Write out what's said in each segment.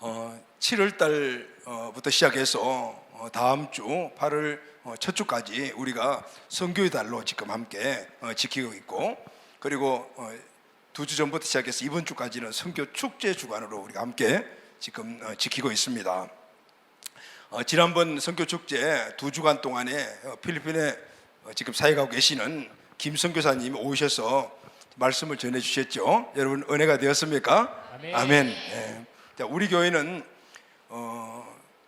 7월 달부터 시작해서 다음 주 8월 첫 주까지 우리가 선교의 달로 지금 함께 지키고 있고, 그리고 2주 전부터 시작해서 이번 주까지는 선교 축제 주간으로 우리가 함께 지금 지키고 있습니다. 지난번 선교 축제 2주간 동안에 필리핀에 지금 사역하고 계시는 김 선교사님이 오셔서 말씀을 전해 주셨죠. 여러분 은혜가 되었습니까? 아멘. 아멘. 네. 자, 우리 교회는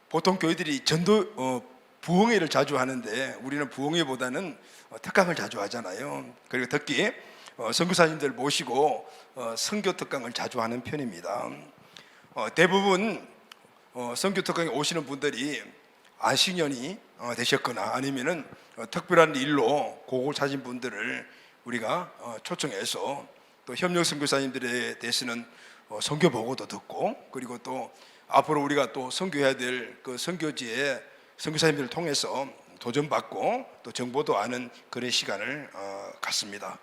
보통 교회들이 전도 부흥회를 자주 하는데 우리는 부흥회보다는 특강을 자주 하잖아요. 그리고 특히 선교사님들 모시고 선교 특강을 자주 하는 편입니다. 대부분 선교 특강에 오시는 분들이 안식년이 되셨거나 아니면은 특별한 일로 고국을 찾은 분들을 우리가 초청해서 또 협력 선교사님들에 대해서는 선교 보고도 듣고, 그리고 또 앞으로 우리가 또 선교해야 될 그 선교지에 선교사님들을 통해서 도전받고 또 정보도 아는 그런 시간을 갖습니다.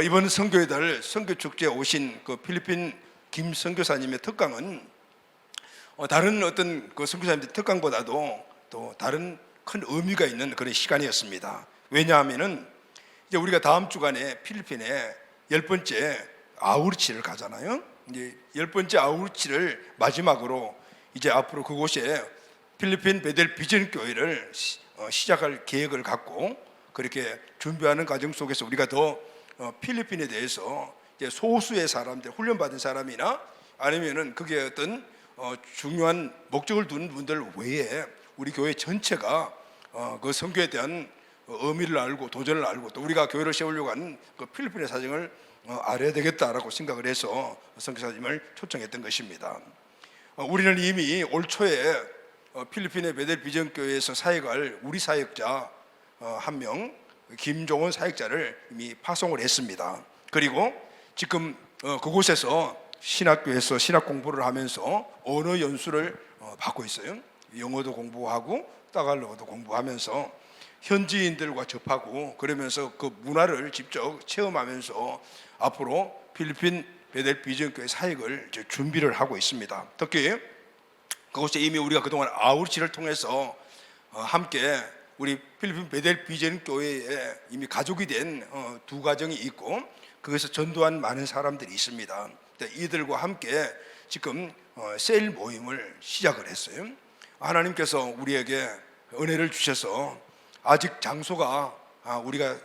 이번 선교의 달 선교축제에 오신 그 필리핀 김 선교사님의 특강은 다른 어떤 그 선교사님들 특강보다도 또 다른 큰 의미가 있는 그런 시간이었습니다. 왜냐하면은 이제 우리가 다음 주간에 필리핀에 10번째 아우리치를 가잖아요. 이제 10번째 아우리치를 마지막으로 이제 앞으로 그곳에 필리핀 베델 비전 교회를 시작할 계획을 갖고 그렇게 준비하는 과정 속에서 우리가 더 필리핀에 대해서 이제 소수의 사람들, 훈련받은 사람이나 아니면은 그게 어떤 중요한 목적을 두는 분들 외에 우리 교회 전체가 그 선교에 대한 의미를 알고 도전을 알고 또 우리가 교회를 세우려고 하는 그 필리핀의 사정을 알아야 되겠다라고 생각을 해서 선교사님을 초청했던 것입니다. 우리는 이미 올 초에 필리핀의 베델 비전 교회에서 사역할 우리 사역자 한 명, 김종원 사역자를 이미 파송을 했습니다. 그리고 지금 그곳에서 신학교에서 신학 공부를 하면서 언어 연수를 받고 있어요. 영어도 공부하고 따갈로그도 공부하면서 현지인들과 접하고 그러면서 그 문화를 직접 체험하면서 앞으로 필리핀 베델 비전교회 사역을 준비를 하고 있습니다. 특히 그곳에 이미 우리가 그동안 아우리치를 통해서 함께 우리 필리핀 베델 비전교회에 이미 가족이 된 두 가정이 있고 거기서 전도한 많은 사람들이 있습니다. 이들과 함께 지금 셀 모임을 시작을 했어요. 하나님께서 우리에게 은혜를 주셔서 아직 장소가 우리가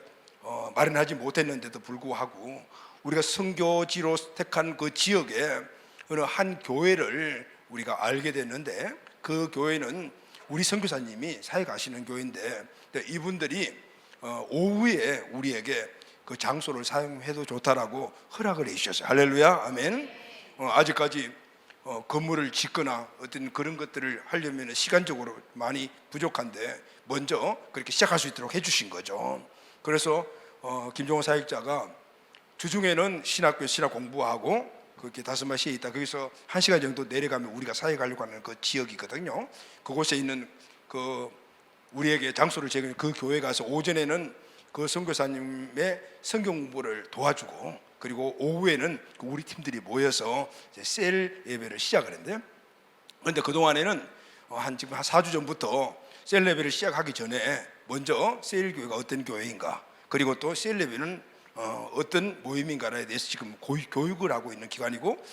마련하지 못했는데도 불구하고 우리가 선교지로 택한 그 지역에 어느 한 교회를 우리가 알게 됐는데 그 교회는 우리 선교사님이 사역하시는 교회인데 이분들이 오후에 우리에게 그 장소를 사용해도 좋다라고 허락을 해주셨어요. 할렐루야, 아멘. 아직까지 건물을 짓거나 어떤 그런 것들을 하려면 시간적으로 많이 부족한데 먼저 그렇게 시작할 수 있도록 해주신 거죠. 그래서 김종호 사역자가 주중에는 신학교에 신학 공부하고 그렇게 다스마시에 있다 거기서 1시간 정도 내려가면 우리가 사역하려고 하는 그 지역이거든요. 그곳에 있는 그 우리에게 장소를 제공한 그 교회 가서 오전에는 그 선교사님의 성경 공부를 도와주고 그리고 오후에는 우리 팀들이 모여서 이제 셀 예배를 시작을 했는데, 그런데 그동안에는 지금 한 4주 전부터 셀 예배를 시작하기 전에 먼저 셀 교회가 어떤 교회인가, 그리고 또 셀 예배는 어떤 모임인가에 대해서 지금 교육을 하고 있는 기관이고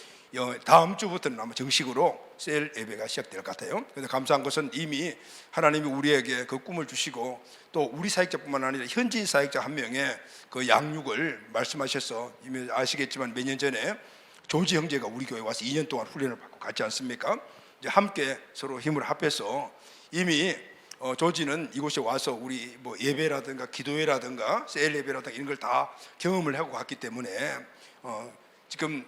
다음 주부터는 아마 정식으로 셀 예배가 시작될 것 같아요. 그래서 감사한 것은 이미 하나님이 우리에게 그 꿈을 주시고 또 우리 사역자뿐만 아니라 현지인 사역자 한 명의 그 양육을 말씀하셔서 이미 아시겠지만 몇 년 전에 조지 형제가 우리 교회에 와서 2년 동안 훈련을 받고 갔지 않습니까? 이제 함께 서로 힘을 합해서 이미 조지는 이곳에 와서 우리 뭐 예배라든가 기도회라든가 셀 예배라든가 이런 걸 다 경험을 하고 갔기 때문에 지금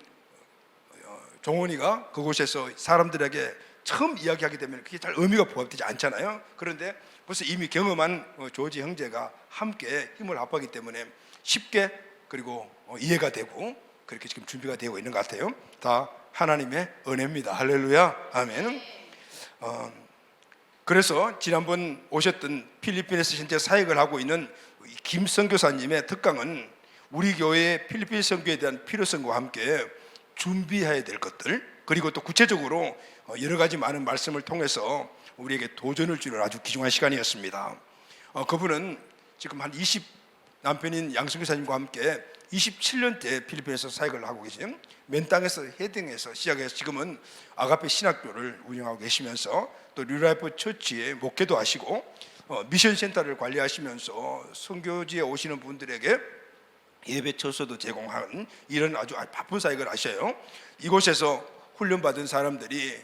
종원이가 그곳에서 사람들에게 처음 이야기하게 되면 그게 잘 의미가 부합되지 않잖아요. 그런데 벌써 이미 경험한 조지 형제가 함께 힘을 합하기 때문에 쉽게 그리고 이해가 되고 그렇게 지금 준비가 되고 있는 것 같아요. 다 하나님의 은혜입니다. 할렐루야, 아멘. 그래서 지난번 오셨던 필리핀에서 현재 사역을 하고 있는 김 선교사님의 특강은 우리 교회의 필리핀 선교에 대한 필요성과 함께 준비해야 될 것들, 그리고 또 구체적으로 여러 가지 많은 말씀을 통해서 우리에게 도전을 주는 아주 귀중한 시간이었습니다. 그분은 지금 한 20, 남편인 양승교사님과 함께 27년째 필리핀에서 사역을 하고 계신 맨땅에서 헤딩에서 시작해서 지금은 아가페 신학교를 운영하고 계시면서 또 뉴라이프 처치에 목회도 하시고 미션 센터를 관리하시면서 선교지에 오시는 분들에게 예배 처소도 제공하는 이런 아주 바쁜 사역을 하셔요. 이곳에서 훈련받은 사람들이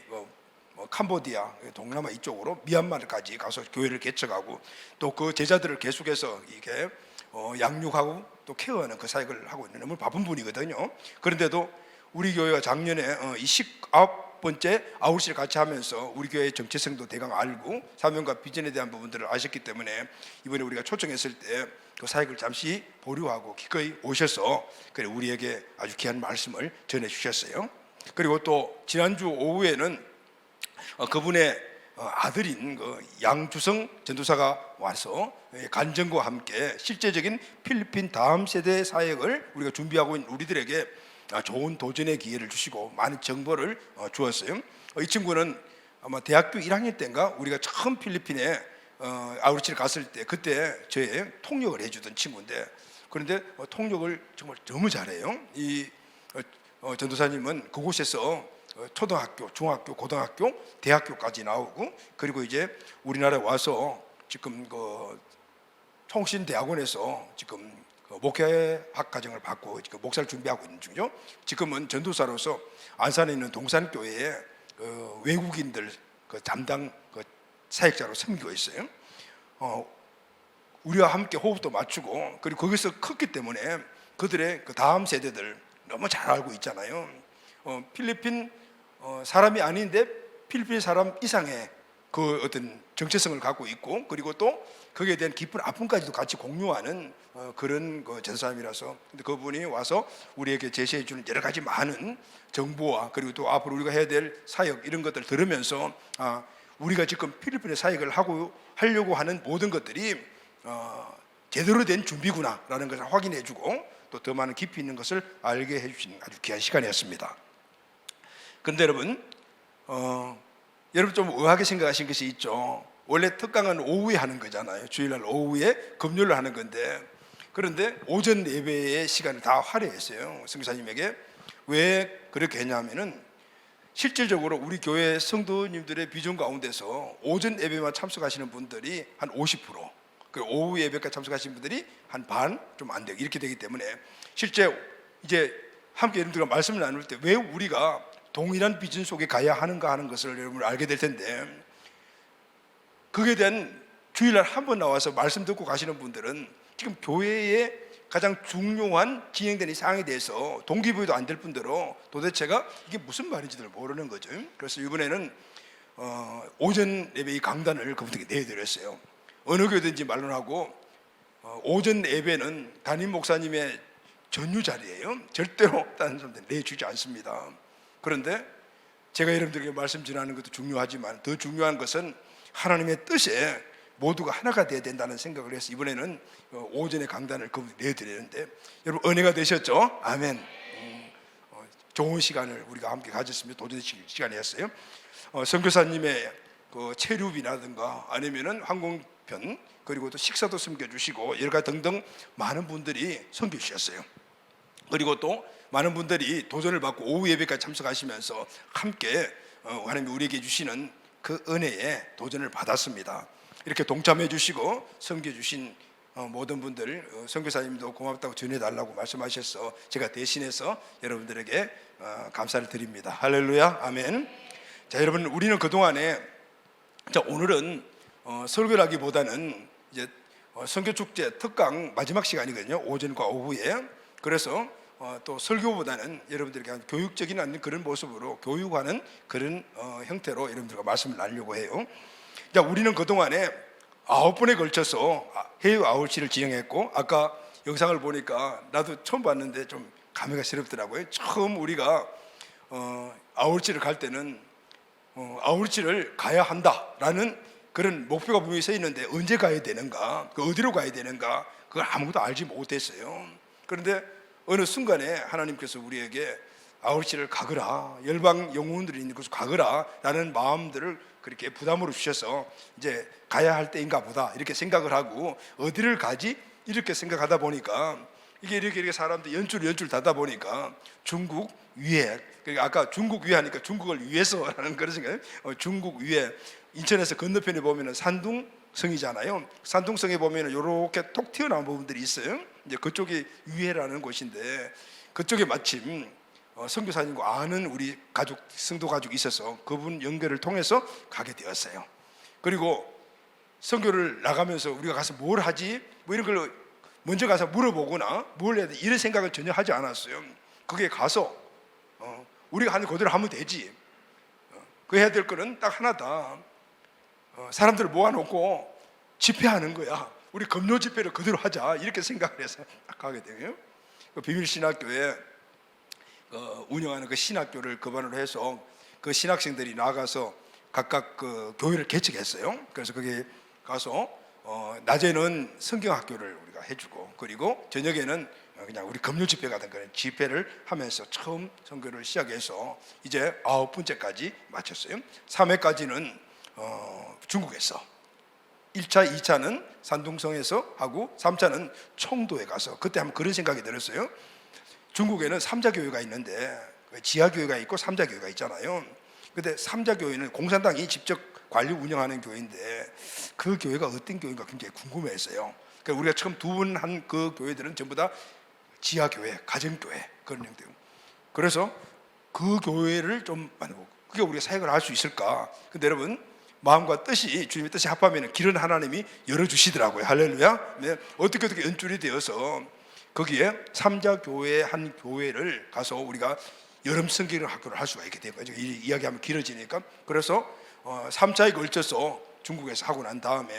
캄보디아, 동남아 이쪽으로 미얀마까지 가서 교회를 개척하고 또 그 제자들을 계속해서 이게 양육하고 또 케어하는 그 사역을 하고 있는 너무 바쁜 분이거든요. 그런데도 우리 교회가 작년에 이 19번째 아웃을 같이 하면서 우리 교회의 정체성도 대강 알고 사명과 비전에 대한 부분들을 아셨기 때문에 이번에 우리가 초청했을 때 그 사역을 잠시 보류하고 기꺼이 오셔서 우리에게 아주 귀한 말씀을 전해 주셨어요. 그리고 또 지난주 오후에는 그분의 아들인 그 양주성 전도사가 와서 간증과 함께 실제적인 필리핀 다음 세대 사역을 우리가 준비하고 있는 우리들에게 좋은 도전의 기회를 주시고 많은 정보를 주었어요. 이 친구는 아마 대학교 1학년 때인가 우리가 처음 필리핀에 아우리치를 갔을 때 그때 저의 통역을 해주던 친구인데, 그런데 통역을 정말 너무 잘해요. 이 전도사님은 그곳에서 초등학교, 중학교, 고등학교, 대학교까지 나오고, 그리고 이제 우리나라에 와서 지금 그 통신대학원에서 지금 목회학 과정을 받고 지금 목사를 준비하고 있는 중이죠. 지금은 전도사로서 안산에 있는 동산교회에 외국인들 그 담당 그 사역자로 섬기고 있어요. 우리와 함께 호흡도 맞추고, 그리고 거기서 컸기 때문에 그들의 그 다음 세대들 너무 잘 알고 있잖아요. 필리핀 사람이 아닌데 필리핀 사람 이상의 그 어떤 정체성을 갖고 있고, 그리고 또 거기에 대한 깊은 아픔까지도 같이 공유하는 그런 그 전사님이라서, 근데 그분이 와서 우리에게 제시해 주는 여러 가지 많은 정보와 그리고 또 앞으로 우리가 해야 될 사역 이런 것들 들으면서 우리가 지금 필리핀에 사역을 하려고 하는 모든 것들이 제대로 된 준비구나라는 것을 확인해 주고 또 더 많은 깊이 있는 것을 알게 해주시는 아주 귀한 시간이었습니다. 그런데 여러분, 여러분 좀 의아하게 생각하신 것이 있죠. 원래 특강은 오후에 하는 거잖아요. 주일날 오후에 금요일로 하는 건데, 그런데 오전 예배의 시간을 다 할애했어요. 선교사님에게. 왜 그렇게 했냐면은 실질적으로 우리 교회 성도님들의 비전 가운데서 오전 예배만 참석하시는 분들이 한 50%, 그리고 오후 예배까지 참석하시는 분들이 한 반 좀 안 되고 이렇게 되기 때문에 실제 이제 함께 여러분들과 말씀을 나눌 때 왜 우리가 동일한 비전 속에 가야 하는가 하는 것을 여러분 알게 될 텐데, 그에 대한 주일날 한 번 나와서 말씀 듣고 가시는 분들은 지금 교회의 가장 중요한 진행되는 사항에 대해서 동기부여도 안 될 뿐더러 도대체가 이게 무슨 말인지를 모르는 거죠. 그래서 이번에는 오전 예배 이 강단을 그분들에게 내드렸어요. 어느 교회든지 말론하고 오전 예배는 담임 목사님의 전유 자리예요. 절대로 다른 사람들 내주지 않습니다. 그런데 제가 여러분들에게 말씀 전하는 것도 중요하지만 더 중요한 것은 하나님의 뜻에 모두가 하나가 되어야 된다는 생각을 해서 이번에는 오전의 강단을 내드리는데 여러분 은혜가 되셨죠? 아멘. 좋은 시간을 우리가 함께 가졌으면 도전의 시간이었어요. 선교사님의 그 체류비라든가 아니면은 항공편 그리고 또 식사도 섬겨주시고 여러 가지 등등 많은 분들이 섬겨주셨어요. 그리고 또 많은 분들이 도전을 받고 오후 예배까지 참석하시면서 함께 하나님이 우리에게 주시는 그 은혜에 도전을 받았습니다. 이렇게 동참해 주시고 섬겨 주신 모든 분들 선교사님도 고맙다고 전해달라고 말씀하셔서 제가 대신해서 여러분들에게 감사를 드립니다. 할렐루야, 아멘. 자, 여러분, 우리는 그동안에 오늘은 설교라기보다는 이제 선교축제 특강 마지막 시간이거든요. 오전과 오후에. 그래서 또 설교보다는 여러분들에게 교육적인 그런 모습으로 교육하는 그런 형태로 여러분들과 말씀을 나누려고 해요. 자, 우리는 그동안에 9번에 걸쳐서 해외 아웃시를 진행했고, 아까 영상을 보니까 나도 처음 봤는데 좀 감회가 새롭더라고요. 처음 우리가 아웃시를 갈 때는 아웃시를 가야 한다라는 그런 목표가 분명히 서 있는데 언제 가야 되는가, 그 어디로 가야 되는가, 그걸 아무도 알지 못했어요. 그런데 어느 순간에 하나님께서 우리에게 아울시를 가거라, 열방 영혼들이 있는 곳을 가거라 라는 마음들을 그렇게 부담으로 주셔서 이제 가야 할 때인가 보다 이렇게 생각을 하고, 어디를 가지 이렇게 생각하다 보니까 이게 이렇게 사람들 연줄 다다 보니까 중국 위에, 그러니까 아까 중국 위에 하니까 중국을 위해서라는 그런 생각. 중국 위에, 인천에서 건너편에 보면은 산둥성이잖아요. 산둥성에 보면은 이렇게 톡 튀어나온 부분들이 있어요. 이제 그쪽이 위해라는 곳인데, 그쪽에 마침 선교사님과 아는 우리 가족, 성도 가족이 있어서 그분 연결을 통해서 가게 되었어요. 그리고 선교를 나가면서 우리가 가서 뭘 하지? 뭐 이런 걸 먼저 가서 물어보거나 뭘 해야 돼 이런 생각을 전혀 하지 않았어요. 거기에 가서 우리가 하는 그대로 하면 되지. 그 해야 될 거는 딱 하나다. 사람들을 모아놓고 집회하는 거야. 우리 금요 집회를 그대로 하자 이렇게 생각을 해서 딱 가게 돼요. 그 비밀신학교에 운영하는 그 신학교를 기반으로 해서 그 신학생들이 나가서 각각 그 교회를 개척했어요. 그래서 거기 가서 낮에는 성경학교를 우리가 해주고, 그리고 저녁에는 그냥 우리 금요 집회 같은 그런 집회를 하면서 처음 선교를 시작해서 이제 9번째까지 마쳤어요. 3회까지는 중국에서, 1차, 2차는 산둥성에서 하고 3차는 청도에 가서, 그때 한번 그런 생각이 들었어요. 중국에는 3자 교회가 있는데 지하 교회가 있고 3자 교회가 있잖아요. 근데 3자 교회는 공산당이 직접 관리 운영하는 교회인데 그 교회가 어떤 교회인가 굉장히 궁금했어요. 그러니까 우리가 처음 두 번 한 그 교회들은 전부 다 지하 교회, 가정 교회 그런 형태요. 그래서 그 교회를 좀 만들고, 그게 우리가 사역을 할 수 있을까? 근데 여러분, 마음과 뜻이, 주님의 뜻이 합하면 길은 하나님이 열어주시더라고요. 할렐루야. 네. 어떻게 연줄이 되어서 거기에 3자 교회 한 교회를 가서 우리가 여름 성경 학교를 할 수가 있게 된 거죠. 이 이야기하면 길어지니까. 그래서 3차에 걸쳐서 중국에서 하고 난 다음에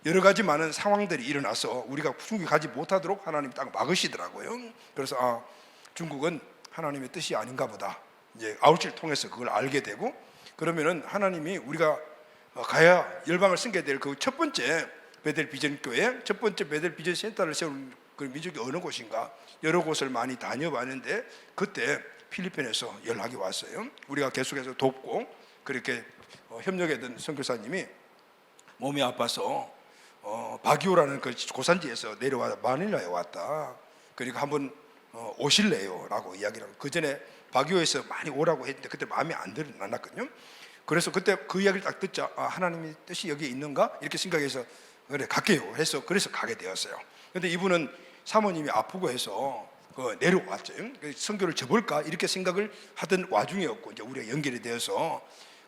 여러 가지 많은 상황들이 일어나서 우리가 중국에 가지 못하도록 하나님이 딱 막으시더라고요. 그래서 중국은 하나님의 뜻이 아닌가 보다. 이제 아웃을 통해서 그걸 알게 되고, 그러면은 하나님이 우리가 가야 열방을 섬겨야 될 그 첫 번째 베델 비전 교회, 첫 번째 베델 비전 센터를 세운 그 민족이 어느 곳인가, 여러 곳을 많이 다녀봤는데 그때 필리핀에서 연락이 왔어요. 우리가 계속해서 돕고 그렇게 협력했던 선교사님이 몸이 아파서 바기오라는 그 고산지에서 내려와 마닐라에 왔다. 그리고 한번 오실래요? 라고 이야기를 하고, 그 전에 바기오에서 많이 오라고 했는데 그때 마음에 안 들었거든요. 그래서 그때 그 이야기를 딱 듣자, 하나님의 뜻이 여기에 있는가? 이렇게 생각해서 그래 갈게요 해서 그래서 가게 되었어요. 근데 이분은 사모님이 아프고 해서 내려왔죠. 선교를 접을까 이렇게 생각을 하던 와중이었고, 이제 우리가 연결이 되어서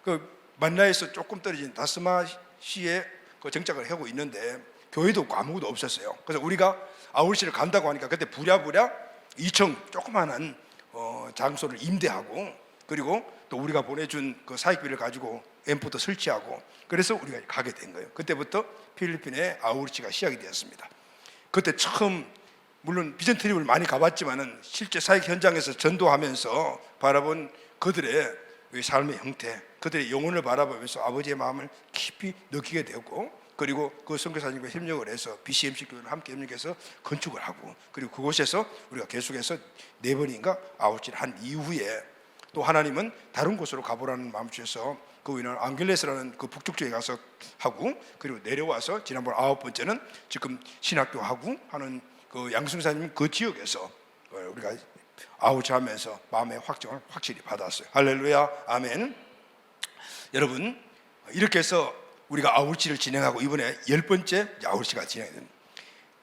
그 만라에서 조금 떨어진 다스마시에 그 정착을 하고 있는데 교회도 없고 아무것도 없었어요. 그래서 우리가 아울시를 간다고 하니까 그때 부랴부랴 2층 조그만한 장소를 임대하고, 그리고 또 우리가 보내준 그 사익비를 가지고 앰프도 설치하고, 그래서 우리가 가게 된 거예요. 그때부터 필리핀의 아울시가 시작이 되었습니다. 그때 처음, 물론 비전 트립을 많이 가봤지만은 실제 사역 현장에서 전도하면서 바라본 그들의 삶의 형태, 그들의 영혼을 바라보면서 아버지의 마음을 깊이 느끼게 되었고, 그리고 그 선교사님과 협력을 해서 BCMC 교회를 함께 협력해서 건축을 하고, 그리고 그곳에서 우리가 계속해서 4번인가 아웃을 한 이후에 또 하나님은 다른 곳으로 가보라는 마음 주셔서 그 위는 앙겔레스라는 그 북쪽 지역에 가서 하고, 그리고 내려와서 지난번 9번째는 지금 신학교 하고 하는 그 양승사님 그 지역에서 우리가 아웃하면서 마음의 확정을 확실히 받았어요. 할렐루야, 아멘. 여러분, 이렇게 해서 우리가 아울지를 진행하고 이번에 10번째 아울지가 진행됩니다.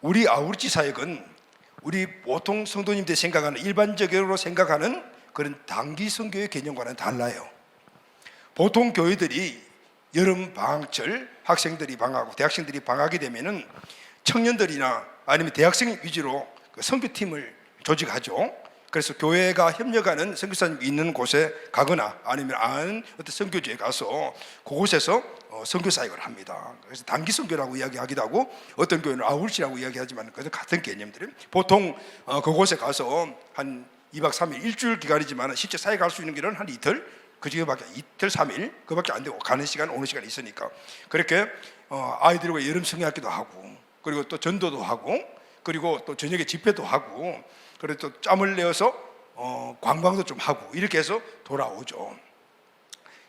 우리 아울지 사역은 우리 보통 성도님들이 생각하는, 일반적으로 생각하는 그런 단기 선교의 개념과는 달라요. 보통 교회들이 여름 방학철 학생들이 방학하고 대학생들이 방학이 되면은 청년들이나 아니면 대학생 위주로 선교팀을 조직하죠. 그래서 교회가 협력하는 선교사님이 있는 곳에 가거나 아니면 아는 어떤 선교지에 가서 그곳에서 선교 사역을 합니다. 그래서 단기 선교라고 이야기하기도 하고, 어떤 교회는 아울시라고 이야기하지만 그것은 같은 개념들이, 보통 그곳에 가서 한 2박 3일 일주일 기간이지만 실제 사역할 수 있는 길은 한 이틀, 그 중에밖에 이틀 3일 그밖에 안 되고, 가는 시간 오는 시간이 있으니까 그렇게 아이들과 여름 성경학기도 하고, 그리고 또 전도도 하고, 그리고 또 저녁에 집회도 하고, 그리고 또 짬을 내어서 관광도 좀 하고 이렇게 해서 돌아오죠.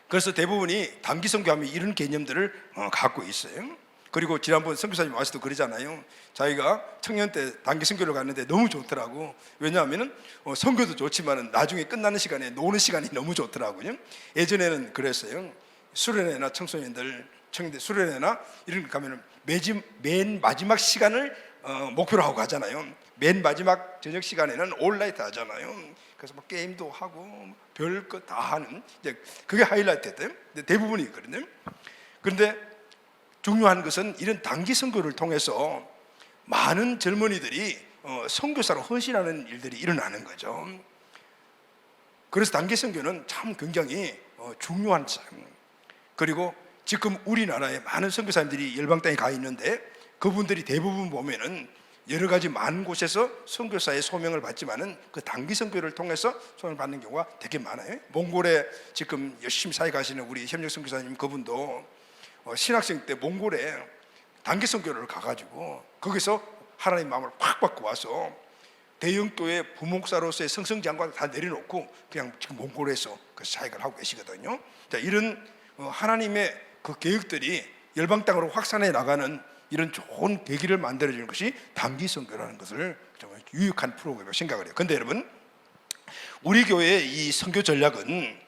그래서 대부분이 단기 선교하면 이런 개념들을 갖고 있어요. 그리고 지난번 선교사님 와서도 그러잖아요. 자기가 청년 때 단기 선교를 갔는데 너무 좋더라고. 왜냐하면 선교도 좋지만 나중에 끝나는 시간에 노는 시간이 너무 좋더라고요. 예전에는 그랬어요. 수련회나 청년들 수련회나 이런 데 가면 맨 마지막 시간을 목표로 하고 가잖아요. 맨 마지막 저녁 시간에는 온라이트 하잖아요. 그래서 막 게임도 하고 별것 다 하는, 이제 그게 하이라이트였대요. 대부분이 있거든요. 그런데 중요한 것은 이런 단기 선교를 통해서 많은 젊은이들이 선교사로 헌신하는 일들이 일어나는 거죠. 그래서 단기 선교는 참 굉장히 중요한 점. 그리고 지금 우리나라에 많은 선교사님들이 열방 땅에 가 있는데 그분들이 대부분 보면은 여러 가지 많은 곳에서 선교사의 소명을 받지만은 그 단기 선교를 통해서 소명을 받는 경우가 되게 많아요. 몽골에 지금 열심히 사회 가시는 우리 협력 선교사님, 그분도 신학생 때 몽골에 단기 선교를 가가지고 거기서 하나님 마음을 팍 받고 와서 대형교회 부목사로서의 성성장관 다 내려놓고 그냥 지금 몽골에서 그 사역을 하고 계시거든요. 자, 이런 하나님의 그 계획들이 열방 땅으로 확산해 나가는 이런 좋은 계기를 만들어주는 것이 단기 선교라는 것을 정말 유익한 프로그램이라고 생각을 해요. 그런데 여러분, 우리 교회의 이 선교 전략은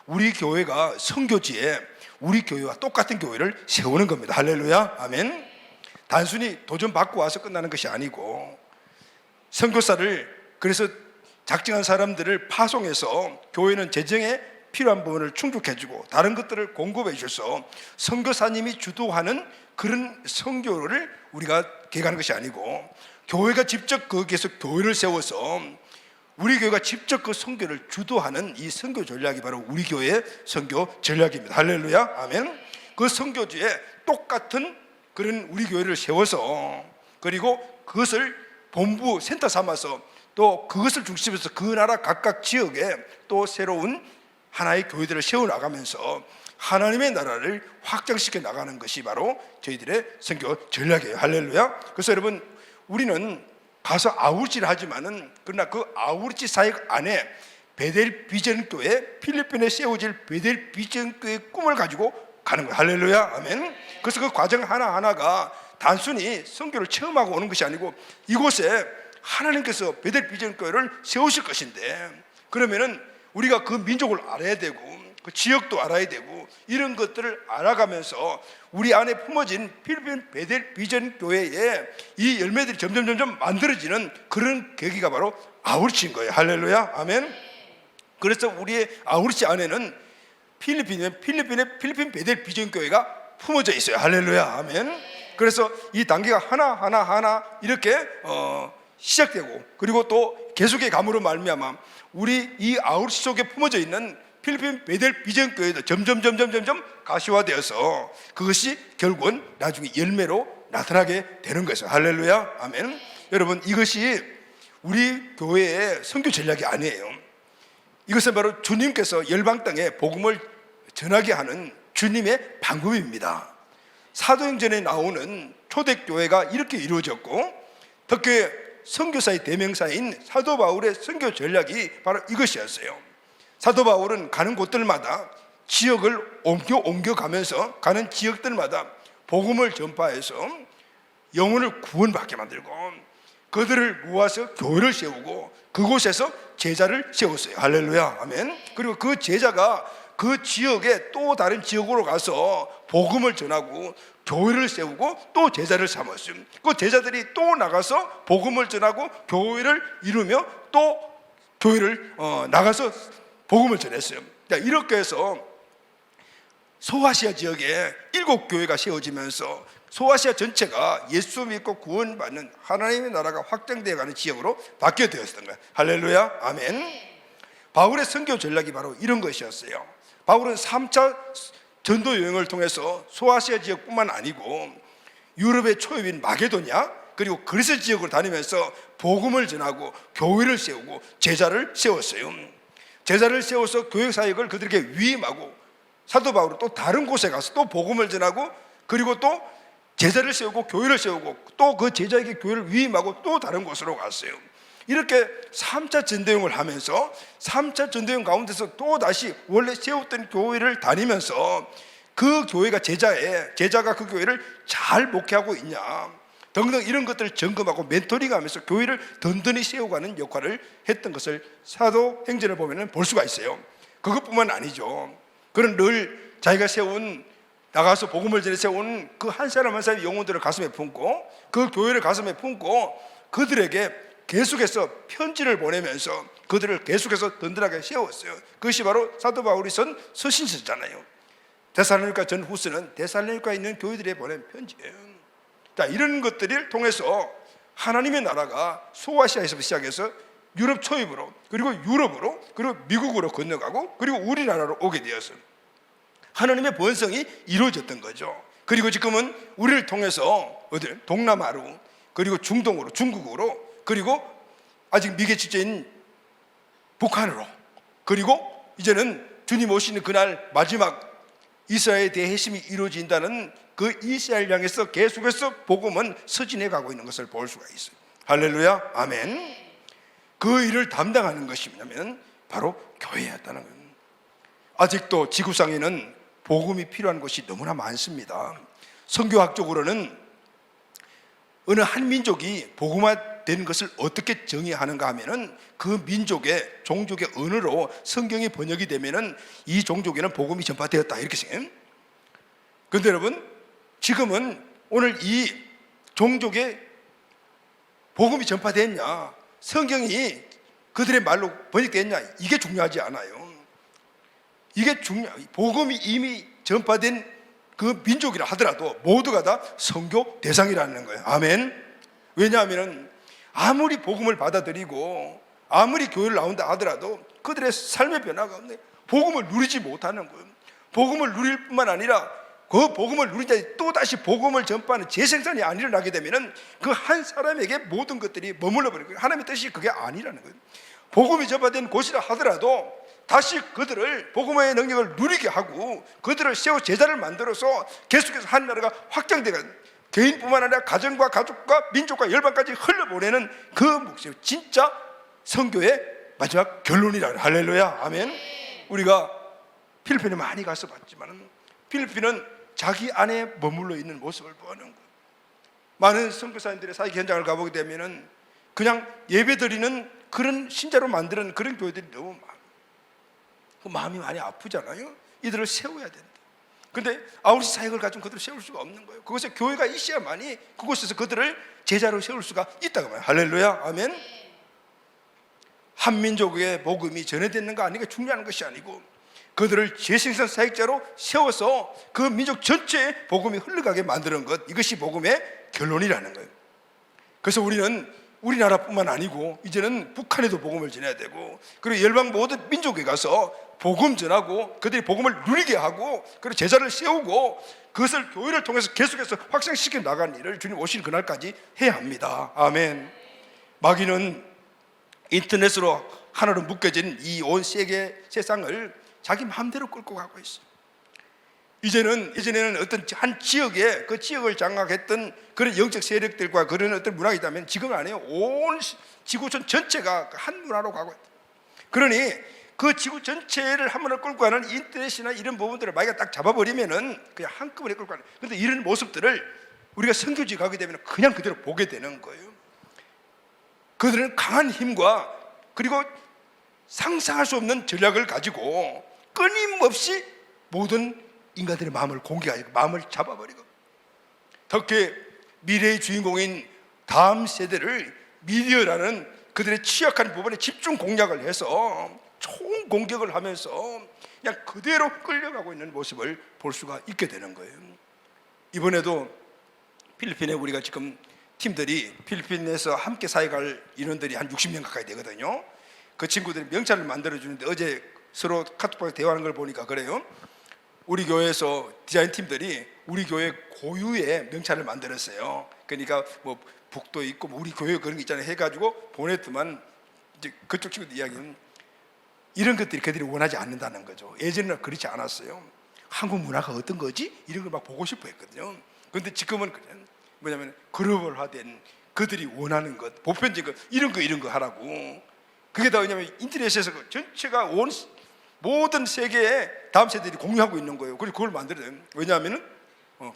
우리 교회가 선교지에 우리 교회와 똑같은 교회를 세우는 겁니다. 할렐루야, 아멘. 단순히 도전 받고 와서 끝나는 것이 아니고 선교사를, 그래서 작정한 사람들을 파송해서 교회는 재정에 필요한 부분을 충족해주고 다른 것들을 공급해 주셔서 선교사님이 주도하는 그런 선교를 우리가 계획하는 것이 아니고 교회가 직접 거기에서 교회를 세워서 우리 교회가 직접 그 선교를 주도하는 이 선교 전략이 바로 우리 교회의 선교 전략입니다. 할렐루야, 아멘. 그 선교지에 똑같은 그런 우리 교회를 세워서 그리고 그것을 본부 센터 삼아서 또 그것을 중심으로 해서 그 나라 각각 지역에 또 새로운 하나의 교회들을 세워나가면서 하나님의 나라를 확장시켜 나가는 것이 바로 저희들의 선교 전략이에요. 할렐루야. 그래서 여러분, 우리는 가서 아우르지를 하지만은 그러나 그 아우르지 사역 안에 베델 비전교회, 필리핀에 세워질 베델 비전교회의 꿈을 가지고 가는 거예요. 할렐루야, 아멘. 그래서 그 과정 하나하나가 단순히 선교를 체험하고 오는 것이 아니고 이곳에 하나님께서 베델 비전교회를 세우실 것인데, 그러면은 우리가 그 민족을 알아야 되고 그 지역도 알아야 되고 이런 것들을 알아가면서 우리 안에 품어진 필리핀 베델 비전 교회의 이 열매들이 점점 만들어지는 그런 계기가 바로 아우르치인 거예요. 할렐루야, 아멘. 그래서 우리의 아우르치 안에는 필리핀의 필리핀 베델 비전 교회가 품어져 있어요. 할렐루야, 아멘. 그래서 이 단계가 하나 이렇게 시작되고 그리고 또 계속의 감으로 말미암아 우리 이 아우르치 속에 품어져 있는 필리핀 베델 비전 교회도 점점 가시화되어서 그것이 결국은 나중에 열매로 나타나게 되는 것이죠. 할렐루야, 아멘. 여러분, 이것이 우리 교회의 선교 전략이 아니에요. 이것은 바로 주님께서 열방 땅에 복음을 전하게 하는 주님의 방법입니다. 사도행전에 나오는 초대교회가 이렇게 이루어졌고 특히 선교사의 대명사인 사도 바울의 선교 전략이 바로 이것이었어요. 사도 바울은 가는 곳들마다 지역을 옮겨가면서 가는 지역들마다 복음을 전파해서 영혼을 구원받게 만들고 그들을 모아서 교회를 세우고 그곳에서 제자를 세웠어요. 할렐루야, 아멘. 그리고 그 제자가 그 지역에 또 다른 지역으로 가서 복음을 전하고 교회를 세우고 또 제자를 삼았어요. 그 제자들이 또 나가서 복음을 전하고 교회를 이루며 또 교회를 나가서 복음을 전했어요. 이렇게 해서 소아시아 지역에 7교회가 세워지면서 소아시아 전체가 예수 믿고 구원받는 하나님의 나라가 확장되어가는 지역으로 바뀌어 되었던 거예요. 할렐루야, 아멘. 바울의 선교 전략이 바로 이런 것이었어요. 바울은 3차 전도 여행을 통해서 소아시아 지역뿐만 아니고 유럽의 초입인 마게도냐 그리고 그리스 지역을 다니면서 복음을 전하고 교회를 세우고 제자를 세웠어요. 제자를 세워서 교회 사역을 그들에게 위임하고 사도 바울은 또 다른 곳에 가서 또 복음을 전하고 그리고 또 제자를 세우고 교회를 세우고 또 그 제자에게 교회를 위임하고 또 다른 곳으로 갔어요. 이렇게 3차 전도행을 하면서 3차 전도행 가운데서 또다시 원래 세웠던 교회를 다니면서 그 교회가 제자가 그 교회를 잘 목회하고 있냐 등등 이런 것들을 점검하고 멘토링하면서 교회를 든든히 세워가는 역할을 했던 것을 사도행전을 보면 볼 수가 있어요. 그것뿐만 아니죠. 그는 늘 자기가 나가서 복음을 전해 세운 그 한 사람 한 사람의 영혼들을 가슴에 품고 그 교회를 가슴에 품고 그들에게 계속해서 편지를 보내면서 그들을 계속해서 든든하게 세웠어요. 그것이 바로 사도 바울이 쓴 서신서잖아요. 데살로니가 전후서는 데살로니가에 있는 교회들에 보낸 편지예요. 자, 이런 것들을 통해서 하나님의 나라가 소아시아에서 시작해서 유럽 초입으로 그리고 유럽으로 그리고 미국으로 건너가고 그리고 우리나라로 오게 되었어요. 하나님의 번성이 이루어졌던 거죠. 그리고 지금은 우리를 통해서 어딜 동남아로 그리고 중동으로 중국으로 그리고 아직 미개 지체인 북한으로 그리고 이제는 주님 오시는 그날 마지막 이스라엘에 대해 핵심이 이루어진다는 그 이스라엘 향해서 계속해서 복음은 서진해 가고 있는 것을 볼 수가 있어요. 할렐루야, 아멘. 그 일을 담당하는 것이 뭐냐면 바로 교회였다는 거예요. 아직도 지구상에는 복음이 필요한 곳이 너무나 많습니다. 선교학적으로는 어느 한 민족이 복음화된 것을 어떻게 정의하는가 하면은 그 민족의 종족의 언어로 성경이 번역이 되면은 이 종족에는 복음이 전파되었다 이렇게 생각해요. 그런데 여러분 지금은 오늘 이 종족에 복음이 전파됐냐 성경이 그들의 말로 번역됐냐 이게 중요하지 않아요. 복음이 이미 전파된 그 민족이라 하더라도 모두가 다 선교 대상이라는 거예요. 아멘. 왜냐하면 아무리 복음을 받아들이고 아무리 교회를 나온다 하더라도 그들의 삶의 변화가 없네. 복음을 누리지 못하는 거예요. 복음을 누릴 뿐만 아니라 그 복음을 누리자 또다시 복음을 전파하는 재생산이 안 일어나게 되면 그 한 사람에게 모든 것들이 머물러 버리고 하나님의 뜻이 그게 아니라는 거예요. 복음이 전파된 곳이라 하더라도 다시 그들을 복음의 능력을 누리게 하고 그들을 세워 제자를 만들어서 계속해서 한 나라가 확장되고 개인뿐만 아니라 가정과 가족과 민족과 열방까지 흘러보내는 그 목적 진짜 선교의 마지막 결론이라. 할렐루야, 아멘. 우리가 필리핀에 많이 가서 봤지만 필리핀은 자기 안에 머물러 있는 모습을 보는 거예요. 많은 선교사님들의 사역 현장을 가보게 되면은 그냥 예배드리는 그런 신자로 만드는 그런 교회들이 너무 많아요. 그 마음이 많이 아프잖아요. 이들을 세워야 된다. 그런데 아우리시 사역을 가지고 그들을 세울 수가 없는 거예요. 그곳에 교회가 있어야만이 그곳에서 그들을 제자로 세울 수가 있다고 말해요. 할렐루야, 아멘. 한민족의 복음이 전해졌는가 아닌가 중요한 것이 아니고 그들을 재생산 사역자로 세워서 그 민족 전체에 복음이 흘러가게 만드는 것, 이것이 복음의 결론이라는 거예요. 그래서 우리는 우리나라뿐만 아니고 이제는 북한에도 복음을 전해야 되고 그리고 열방 모든 민족에 가서 복음 전하고 그들이 복음을 누리게 하고 그리고 제자를 세우고 그것을 교회를 통해서 계속해서 확산시켜 나가는 일을 주님 오시는 그날까지 해야 합니다. 아멘. 마귀는 인터넷으로 하나로 묶여진 이 온 세계 세상을 자기 마음대로 끌고 가고 있어요. 예전에는 어떤 한 지역에 그 지역을 장악했던 그런 영적 세력들과 그런 어떤 문화가 있다면 지금은 아니에요. 온 지구촌 전체가 한 문화로 가고 있다. 그러니 그 지구 전체를 한 번에 끌고 가는 인터넷이나 이런 부분들을 마귀가 딱 잡아버리면은 그냥 한꺼번에 끌고 가는. 그런데 이런 모습들을 우리가 선교지 가게 되면 그냥 그대로 보게 되는 거예요. 그들은 강한 힘과 그리고 상상할 수 없는 전략을 가지고 끊임없이 모든 인간들의 마음을 공격하고 마음을 잡아버리고 특히 미래의 주인공인 다음 세대를 미디어라는 그들의 취약한 부분에 집중 공략을 해서 총 공격을 하면서 그냥 그대로 끌려가고 있는 모습을 볼 수가 있게 되는 거예요. 이번에도 필리핀에 우리가 지금 팀들이 필리핀에서 함께 사역할 인원들이 한 60명 가까이 되거든요. 그 친구들이 명찰을 만들어주는데 어제 서로 카톡방에 대화하는 걸 보니까 그래요. 우리 교회에서 디자인 팀들이 우리 교회 고유의 명찰을 만들었어요. 그러니까 뭐 북도 있고 뭐 우리 교회 그런 게 있잖아요 해가지고 보냈더만 이제 그쪽 친구들 이야기는 이런 것들이 그들이 원하지 않는다는 거죠. 예전에는 그렇지 않았어요. 한국 문화가 어떤 거지? 이런 걸 막 보고 싶어 했거든요. 그런데 지금은 뭐냐면 글로벌화된 그들이 원하는 것, 보편적인 것, 이런 거 하라고. 그게 다 왜냐하면 인터넷에서 전체가 모든 세계에 다음 세대들이 공유하고 있는 거예요. 그리고 그걸 만들어야 돼요. 왜냐하면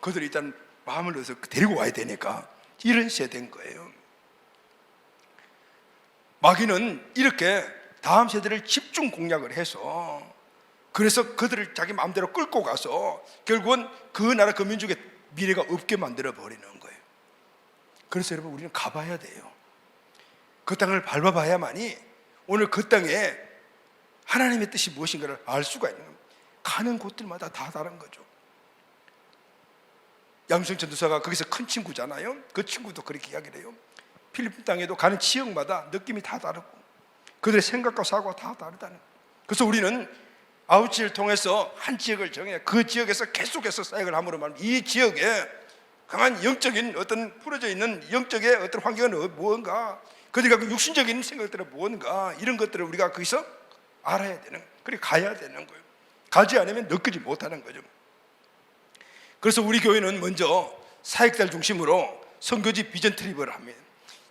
그들이 일단 마음을 넣어서 데리고 와야 되니까. 이런 세대인 거예요. 마귀는 이렇게 다음 세대를 집중 공략을 해서, 그래서 그들을 자기 마음대로 끌고 가서 결국은 그 나라 그 민족의 미래가 없게 만들어 버리는 거예요. 그래서 여러분, 우리는 가봐야 돼요. 그 땅을 밟아봐야만이 오늘 그 땅에 하나님의 뜻이 무엇인가를 알 수가 있는 겁니다. 가는 곳들마다 다 다른 거죠. 양승 전도사가 거기서 큰 친구잖아요. 그 친구도 그렇게 이야기를 해요. 필리핀 땅에도 가는 지역마다 느낌이 다 다르고 그들의 생각과 사고가 다 다르다는 거예요. 그래서 우리는 아웃지를 통해서 한 지역을 정해 그 지역에서 계속해서 사역을 함으로 말하면 이 지역에 강한 영적인 어떤 풀어져 있는 영적의 어떤 환경은 무언가, 그들과 그 육신적인 생각들은 무언가, 이런 것들을 우리가 거기서 알아야 되는 거예요. 그리고 가야 되는 거예요. 가지 않으면 느끼지 못하는 거죠. 그래서 우리 교회는 먼저 사역자를 중심으로 선교지 비전 트립을 합니다.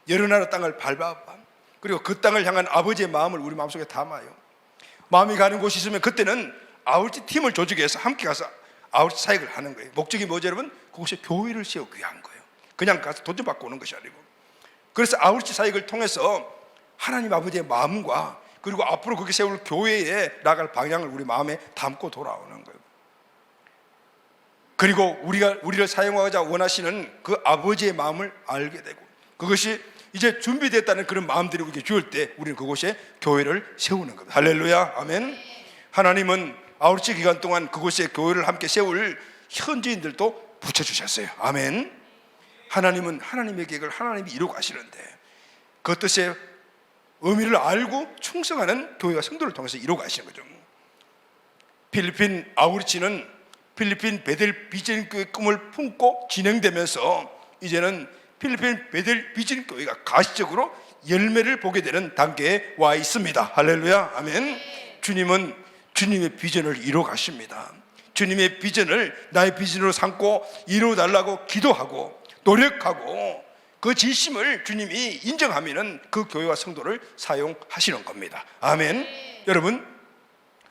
여러 나라 땅을 밟아봐. 그리고 그 땅을 향한 아버지의 마음을 우리 마음속에 담아요. 마음이 가는 곳이 있으면 그때는 아울지 팀을 조직해서 함께 가서 아울지 사역을 하는 거예요. 목적이 뭐죠, 여러분? 그곳에 교회를 세우기 위한 거예요. 그냥 가서 돈 좀 받고 오는 것이 아니고. 그래서 아울지 사역을 통해서 하나님 아버지의 마음과 그리고 앞으로 거기 세울 교회에 나갈 방향을 우리 마음에 담고 돌아오는 거예요. 그리고 우리를 사용하고자 원하시는 그 아버지의 마음을 알게 되고, 그것이 이제 준비됐다는 그런 마음들이 우리에게 주을 때 우리는 그곳에 교회를 세우는 겁니다. 할렐루야, 아멘. 하나님은 아울지 기간 동안 그곳에 교회를 함께 세울 현지인들도 붙여주셨어요. 아멘. 하나님은 하나님의 계획을 하나님이 이루고 가시는데 그 뜻의 의미를 알고 충성하는 교회가 성도를 통해서 이루고 가시는 거죠. 필리핀 아우리치는 필리핀 베델 비전 교회 꿈을 품고 진행되면서 이제는 필리핀 베델 비전 교회가 가시적으로 열매를 보게 되는 단계에 와 있습니다. 할렐루야, 아멘. 주님은 주님의 비전을 이루어 가십니다. 주님의 비전을 나의 비전으로 삼고 이루어 달라고 기도하고 노력하고 그 진심을 주님이 인정하면은 그 교회와 성도를 사용하시는 겁니다. 아멘. 여러분,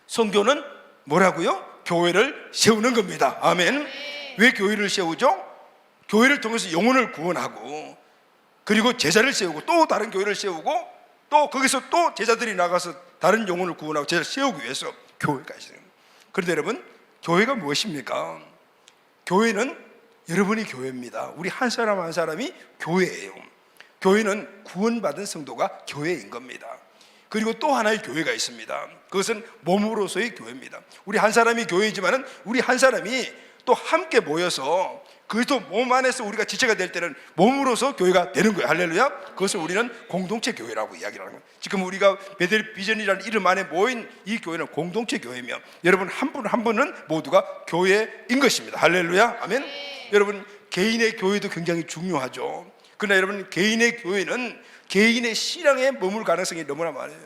선교는 뭐라고요? 교회를 세우는 겁니다. 아멘. 왜 교회를 세우죠? 교회를 통해서 영혼을 구원하고 그리고 제자를 세우고 또 다른 교회를 세우고 또 거기서 또 제자들이 나가서 다른 영혼을 구원하고 제자를 세우기 위해서 교회가 있어요. 그런데 여러분, 교회가 무엇입니까? 교회는 여러분이 교회입니다. 우리 한 사람 한 사람이 교회예요. 교회는 구원받은 성도가 교회인 겁니다. 그리고 또 하나의 교회가 있습니다. 그것은 몸으로서의 교회입니다. 우리 한 사람이 교회이지만은 우리 한 사람이 또 함께 모여서 그리스도 몸 안에서 우리가 지체가 될 때는 몸으로서 교회가 되는 거예요. 할렐루야. 그것을 우리는 공동체 교회라고 이야기를 하는 거예요. 지금 우리가 베델 비전이라는 이름 안에 모인 이 교회는 공동체 교회며 여러분 한 분 한 분은 모두가 교회인 것입니다. 할렐루야, 아멘. 여러분, 개인의 교회도 굉장히 중요하죠. 그러나 여러분, 개인의 교회는 개인의 신앙에 머물 가능성이 너무나 많아요.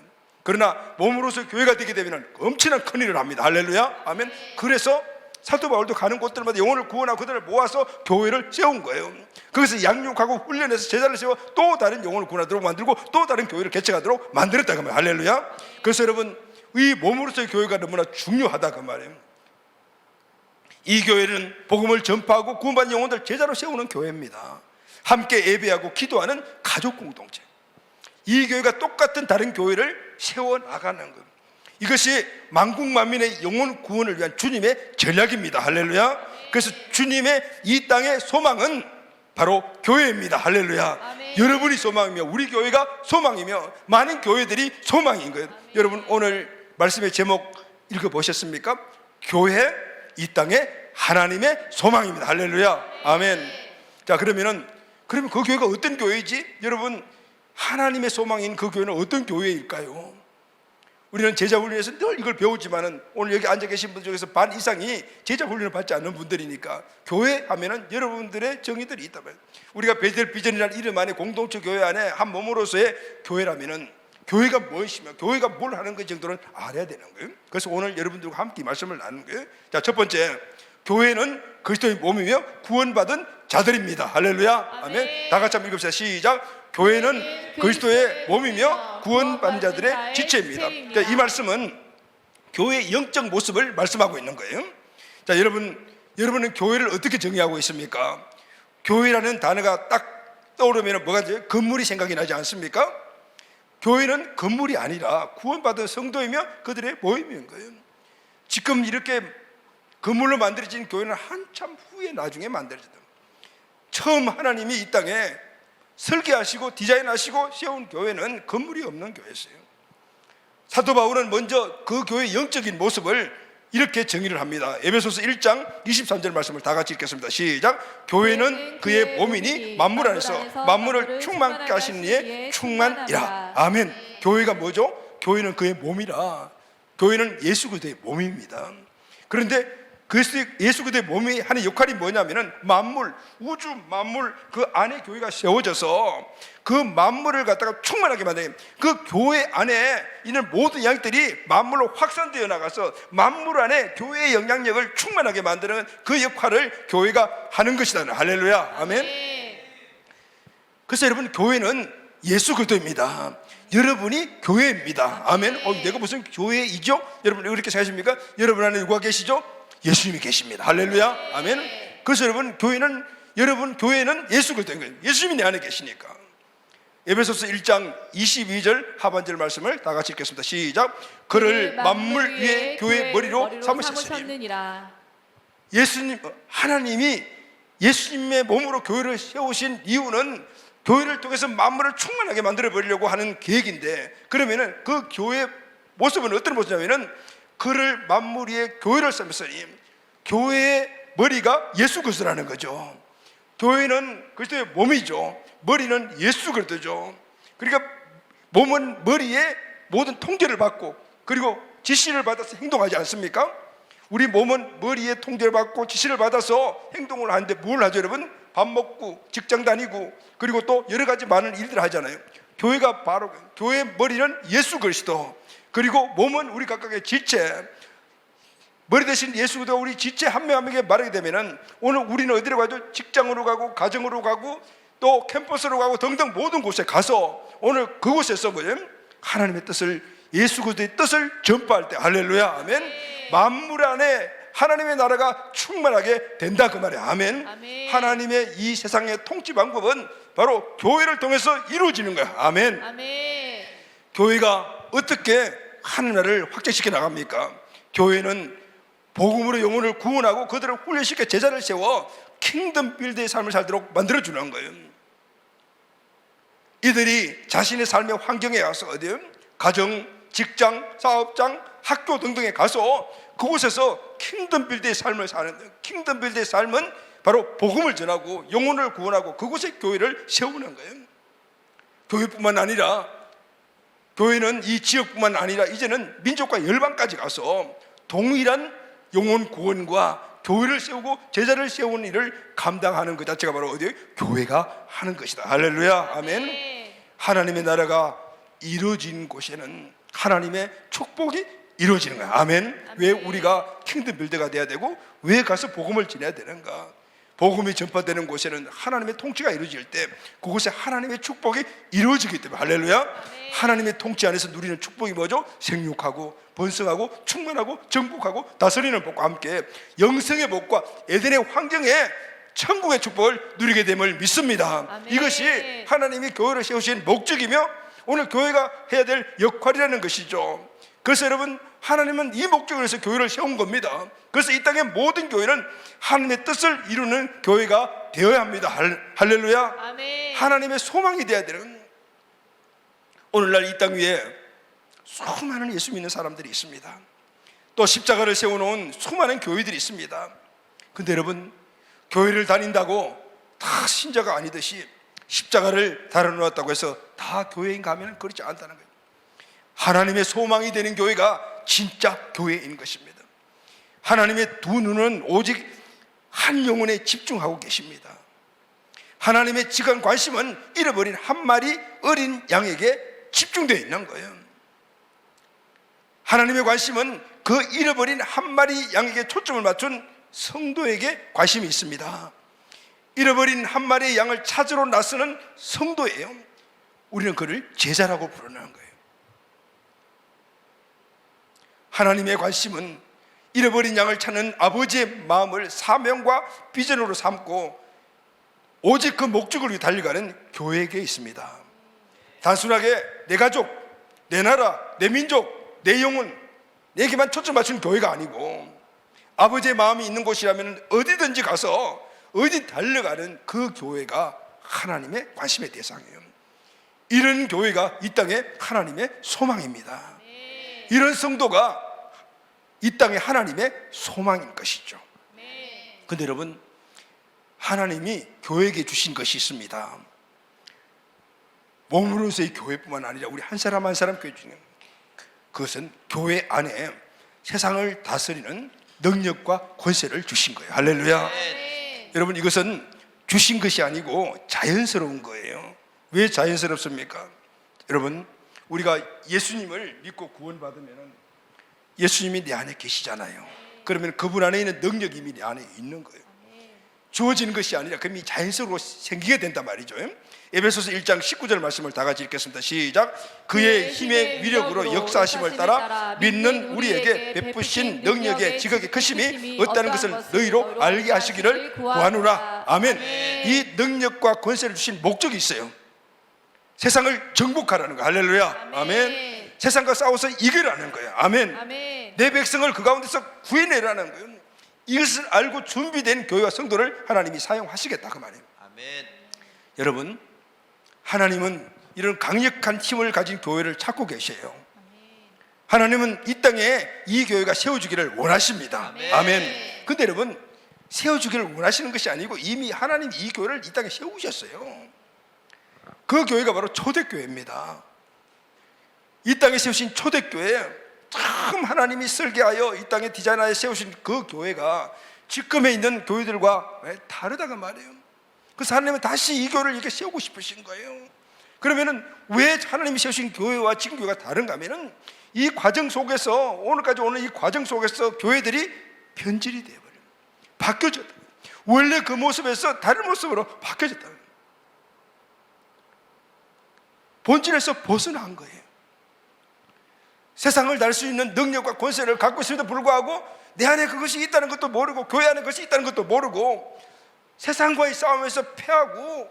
그러나 몸으로서 교회가 되게 되면 엄청난 큰 일을 합니다. 할렐루야, 아멘. 그래서 사도 바울도 가는 곳들마다 영혼을 구원하고 그들을 모아서 교회를 세운 거예요. 거기서 양육하고 훈련해서 제자를 세워 또 다른 영혼을 구원하도록 만들고 또 다른 교회를 개척하도록 만들었다 그 말이에요. 할렐루야. 그래서 여러분, 이 몸으로서의 교회가 너무나 중요하다 그 말이에요. 이 교회는 복음을 전파하고 구원받은 영혼들 제자로 세우는 교회입니다. 함께 예배하고 기도하는 가족 공동체. 이 교회가 똑같은 다른 교회를 세워나가는 것, 이것이 만국 만민의 영혼 구원을 위한 주님의 전략입니다. 할렐루야. 그래서 주님의 이 땅의 소망은 바로 교회입니다. 할렐루야. 아멘. 여러분이 소망이며 우리 교회가 소망이며 많은 교회들이 소망인 거예요. 아멘. 여러분, 오늘 말씀의 제목 읽어보셨습니까? 교회 이 땅의 하나님의 소망입니다. 할렐루야. 아멘. 자, 그러면 그 교회가 어떤 교회이지? 여러분, 하나님의 소망인 그 교회는 어떤 교회일까요? 우리는 제자 훈련에서 늘 이걸 배우지만은 오늘 여기 앉아 계신 분들 중에서 반 이상이 제자 훈련을 받지 않는 분들이니까 교회 하면은 여러분들의 정의들이 있다면, 우리가 베델 비전이라는 이름 안에 공동체 교회 안에 한 몸으로서의 교회라면은 교회가 무엇이며 교회가 뭘 하는 그 정도는 알아야 되는 거예요. 그래서 오늘 여러분들과 함께 말씀을 나누는 거예요. 자, 첫 번째, 교회는 그리스도의 몸이며 구원받은 자들입니다. 할렐루야. 아멘. 다 같이 한번 읽읍시다. 시작. 교회는 그리스도의 몸이며 구원받는 자들의 지체입니다. 자, 이 말씀은 교회의 영적 모습을 말씀하고 있는 거예요. 자, 여러분은 교회를 어떻게 정의하고 있습니까? 교회라는 단어가 딱 떠오르면 뭐가 돼요? 건물이 생각이 나지 않습니까? 교회는 건물이 아니라 구원받은 성도이며 그들의 모임인 거예요. 지금 이렇게 건물로 만들어진 교회는 한참 후에 나중에 만들어졌다. 처음 하나님이 이 땅에 설계하시고 디자인하시고 세운 교회는 건물이 없는 교회였어요. 사도 바울은 먼저 그 교회의 영적인 모습을 이렇게 정의를 합니다. 에베소서 1장 23절 말씀을 다 같이 읽겠습니다. 시작. 교회는 그의 몸이니 만물 안에서 만물을 충만케 하시는 이의 충만이라. 아멘. 교회가 뭐죠? 교회는 그의 몸이라. 교회는 예수 그리스도의 몸입니다. 그런데 예수 그리스도의 몸이 하는 역할이 뭐냐면은 만물, 우주 만물 그 안에 교회가 세워져서 그 만물을 갖다가 충만하게 만드는, 그 교회 안에 있는 모든 양들이 만물로 확산되어 나가서 만물 안에 교회의 영향력을 충만하게 만드는 그 역할을 교회가 하는 것이다. 할렐루야. 아멘. 그래서 여러분, 교회는 예수 그리스도입니다. 여러분이 교회입니다. 아멘. 내가 무슨 교회이죠? 여러분 이렇게 생각하십니까? 여러분 안에 누가 계시죠? 예수님이 계십니다. 할렐루야. 아멘. 그래서 여러분, 교회는 예수 그리스도인 거예요. 예수님이 내 안에 계시니까. 에베소서 1장 22절 하반절 말씀을 다 같이 읽겠습니다. 시작. 그를 만물 위에 교회의 머리로 삼으셨으니. 하나님이 예수님의 몸으로 교회를 세우신 이유는 교회를 통해서 만물을 충만하게 만들어 버리려고 하는 계획인데, 그러면은 그 교회의 모습은 어떤 모습이냐면은 그를 만물 위에 교회를 삼으셨으니, 교회의 머리가 예수 그리스도라는 거죠. 교회는 그리스도의 몸이죠. 머리는 예수 그리스도죠. 그러니까 몸은 머리에 모든 통제를 받고 그리고 지시를 받아서 행동하지 않습니까? 우리 몸은 머리에 통제를 받고 지시를 받아서 행동을 하는데 뭘 하죠, 여러분? 밥 먹고 직장 다니고 그리고 또 여러 가지 많은 일들을 하잖아요. 교회가 바로, 교회의 머리는 예수 그리스도, 그리고 몸은 우리 각각의 지체, 머리 대신 예수 그리스도가 우리 지체 한 명 한 명에게 말하게 되면은 오늘 우리는 어디로 가죠? 직장으로 가고 가정으로 가고 또 캠퍼스로 가고 등등 모든 곳에 가서 오늘 그곳에서 뭐예요? 하나님의 뜻을, 예수 그리스도의 뜻을 전파할 때, 할렐루야. 아멘. 만물 안에 하나님의 나라가 충만하게 된다 그 말이에요. 아멘. 아멘. 하나님의 이 세상의 통치 방법은 바로 교회를 통해서 이루어지는 거야. 아멘. 아멘. 교회가 어떻게 하나님을 확장시켜 나갑니까? 교회는 복음으로 영혼을 구원하고 그들을 훈련시켜 제자를 세워 킹덤 빌드의 삶을 살도록 만들어주는 거예요. 이들이 자신의 삶의 환경에 가서 어디요? 가정, 직장, 사업장, 학교 등등에 가서 그곳에서 킹덤 빌드의 삶을 사는, 킹덤 빌드의 삶은 바로 복음을 전하고 영혼을 구원하고 그곳에 교회를 세우는 거예요. 교회뿐만 아니라, 교회는 이 지역뿐만 아니라 이제는 민족과 열방까지 가서 동일한 영혼 구원과 교회를 세우고 제자를 세우는 일을 감당하는 것 자체가 바로 어디에? 교회가 하는 것이다. 할렐루야. 아멘. 하나님의 나라가 이루어진 곳에는 하나님의 축복이 이루어지는 거야. 아멘. 왜 우리가 킹덤 빌드가 돼야 되고 왜 가서 복음을 전해야 되는가? 복음이 전파되는 곳에는 하나님의 통치가 이루어질 때 그곳에 하나님의 축복이 이루어지기 때문에, 할렐루야. 아멘. 하나님의 통치 안에서 누리는 축복이 뭐죠? 생육하고 번성하고 충만하고 정복하고 다스리는 복과 함께 영생의 복과 에덴의 환경에 천국의 축복을 누리게 됨을 믿습니다. 아멘. 이것이 하나님이 교회를 세우신 목적이며 오늘 교회가 해야 될 역할이라는 것이죠. 그래서 여러분, 하나님은 이 목적을 위해서 교회를 세운 겁니다. 그래서 이 땅의 모든 교회는 하나님의 뜻을 이루는 교회가 되어야 합니다. 할렐루야. 아멘. 하나님의 소망이 되어야 되는, 오늘날 이 땅 위에 수많은 예수 믿는 사람들이 있습니다. 또 십자가를 세워놓은 수많은 교회들이 있습니다. 근데 여러분, 교회를 다닌다고 다 신자가 아니듯이 십자가를 달아놓았다고 해서 다 교회인가 하면 그렇지 않다는 거예요. 하나님의 소망이 되는 교회가 진짜 교회인 것입니다. 하나님의 두 눈은 오직 한 영혼에 집중하고 계십니다. 하나님의 지간 관심은 잃어버린 한 마리 어린 양에게 집중되어 있는 거예요. 하나님의 관심은 그 잃어버린 한 마리 양에게 초점을 맞춘 성도에게 관심이 있습니다. 잃어버린 한 마리의 양을 찾으러 나서는 성도예요. 우리는 그를 제자라고 부르는 거예요. 하나님의 관심은 잃어버린 양을 찾는 아버지의 마음을 사명과 비전으로 삼고 오직 그 목적을 위해 달려가는 교회에게 있습니다. 단순하게 내 가족, 내 나라, 내 민족, 내 영혼, 내게만 초점 맞춘 교회가 아니고 아버지의 마음이 있는 곳이라면 어디든지 가서 어디 달려가는 그 교회가 하나님의 관심의 대상이에요. 이런 교회가 이 땅에 하나님의 소망입니다. 이런 성도가 이 땅에 하나님의 소망인 것이죠. 그런데 여러분, 하나님이 교회에게 주신 것이 있습니다. 몸으로서의 교회뿐만 아니라 우리 한 사람 한 사람 교회 중에, 그것은 교회 안에 세상을 다스리는 능력과 권세를 주신 거예요. 할렐루야. 여러분, 이것은 주신 것이 아니고 자연스러운 거예요. 왜 자연스럽습니까? 여러분, 우리가 예수님을 믿고 구원받으면 예수님이 내 안에 계시잖아요. 그러면 그분 안에 있는 능력이 이미 내 안에 있는 거예요. 주어지는 것이 아니라 그럼이 자연스럽게 생기게 된단 말이죠. 에베소서 1장 19절 말씀을 다 같이 읽겠습니다. 시작. 그의 힘의 위력으로 역사하심을 따라 믿는 우리에게 베푸신 능력의 지극히 크심이 어떠한 것을 너희로 알게 하시기를 구하노라. 아멘. 이 능력과 권세를 주신 목적이 있어요. 세상을 정복하라는 거예요. 할렐루야. 아멘. 세상과 싸워서 이기라는 거예요. 아멘. 내 백성을 그 가운데서 구해내라는 거예요. 이것을 알고 준비된 교회와 성도를 하나님이 사용하시겠다 그 말이에요. 아멘. 여러분, 하나님은 이런 강력한 힘을 가진 교회를 찾고 계셔요. 하나님은 이 땅에 이 교회가 세워주기를 원하십니다. 아멘. 근데 여러분, 세워주기를 원하시는 것이 아니고 이미 하나님이 이 교회를 이 땅에 세우셨어요. 그 교회가 바로 초대교회입니다. 이 땅에 세우신 초대교회, 참 하나님이 설계하여 이 땅에 디자인하여 세우신 그 교회가 지금에 있는 교회들과 다르다고 말이에요. 그래서 하나님은 다시 이 교회를 이렇게 세우고 싶으신 거예요. 그러면은 왜 하나님이 세우신 교회와 지금 교회가 다른가 하면은 이 과정 속에서, 오늘까지 오는 이 과정 속에서 교회들이 변질이 되어버려요. 바뀌어졌다. 원래 그 모습에서 다른 모습으로 바뀌어졌다. 본질에서 벗어난 거예요. 세상을 날 수 있는 능력과 권세를 갖고 있음에도 불구하고 내 안에 그것이 있다는 것도 모르고 교회 안에 그것이 있다는 것도 모르고 세상과의 싸움에서 패하고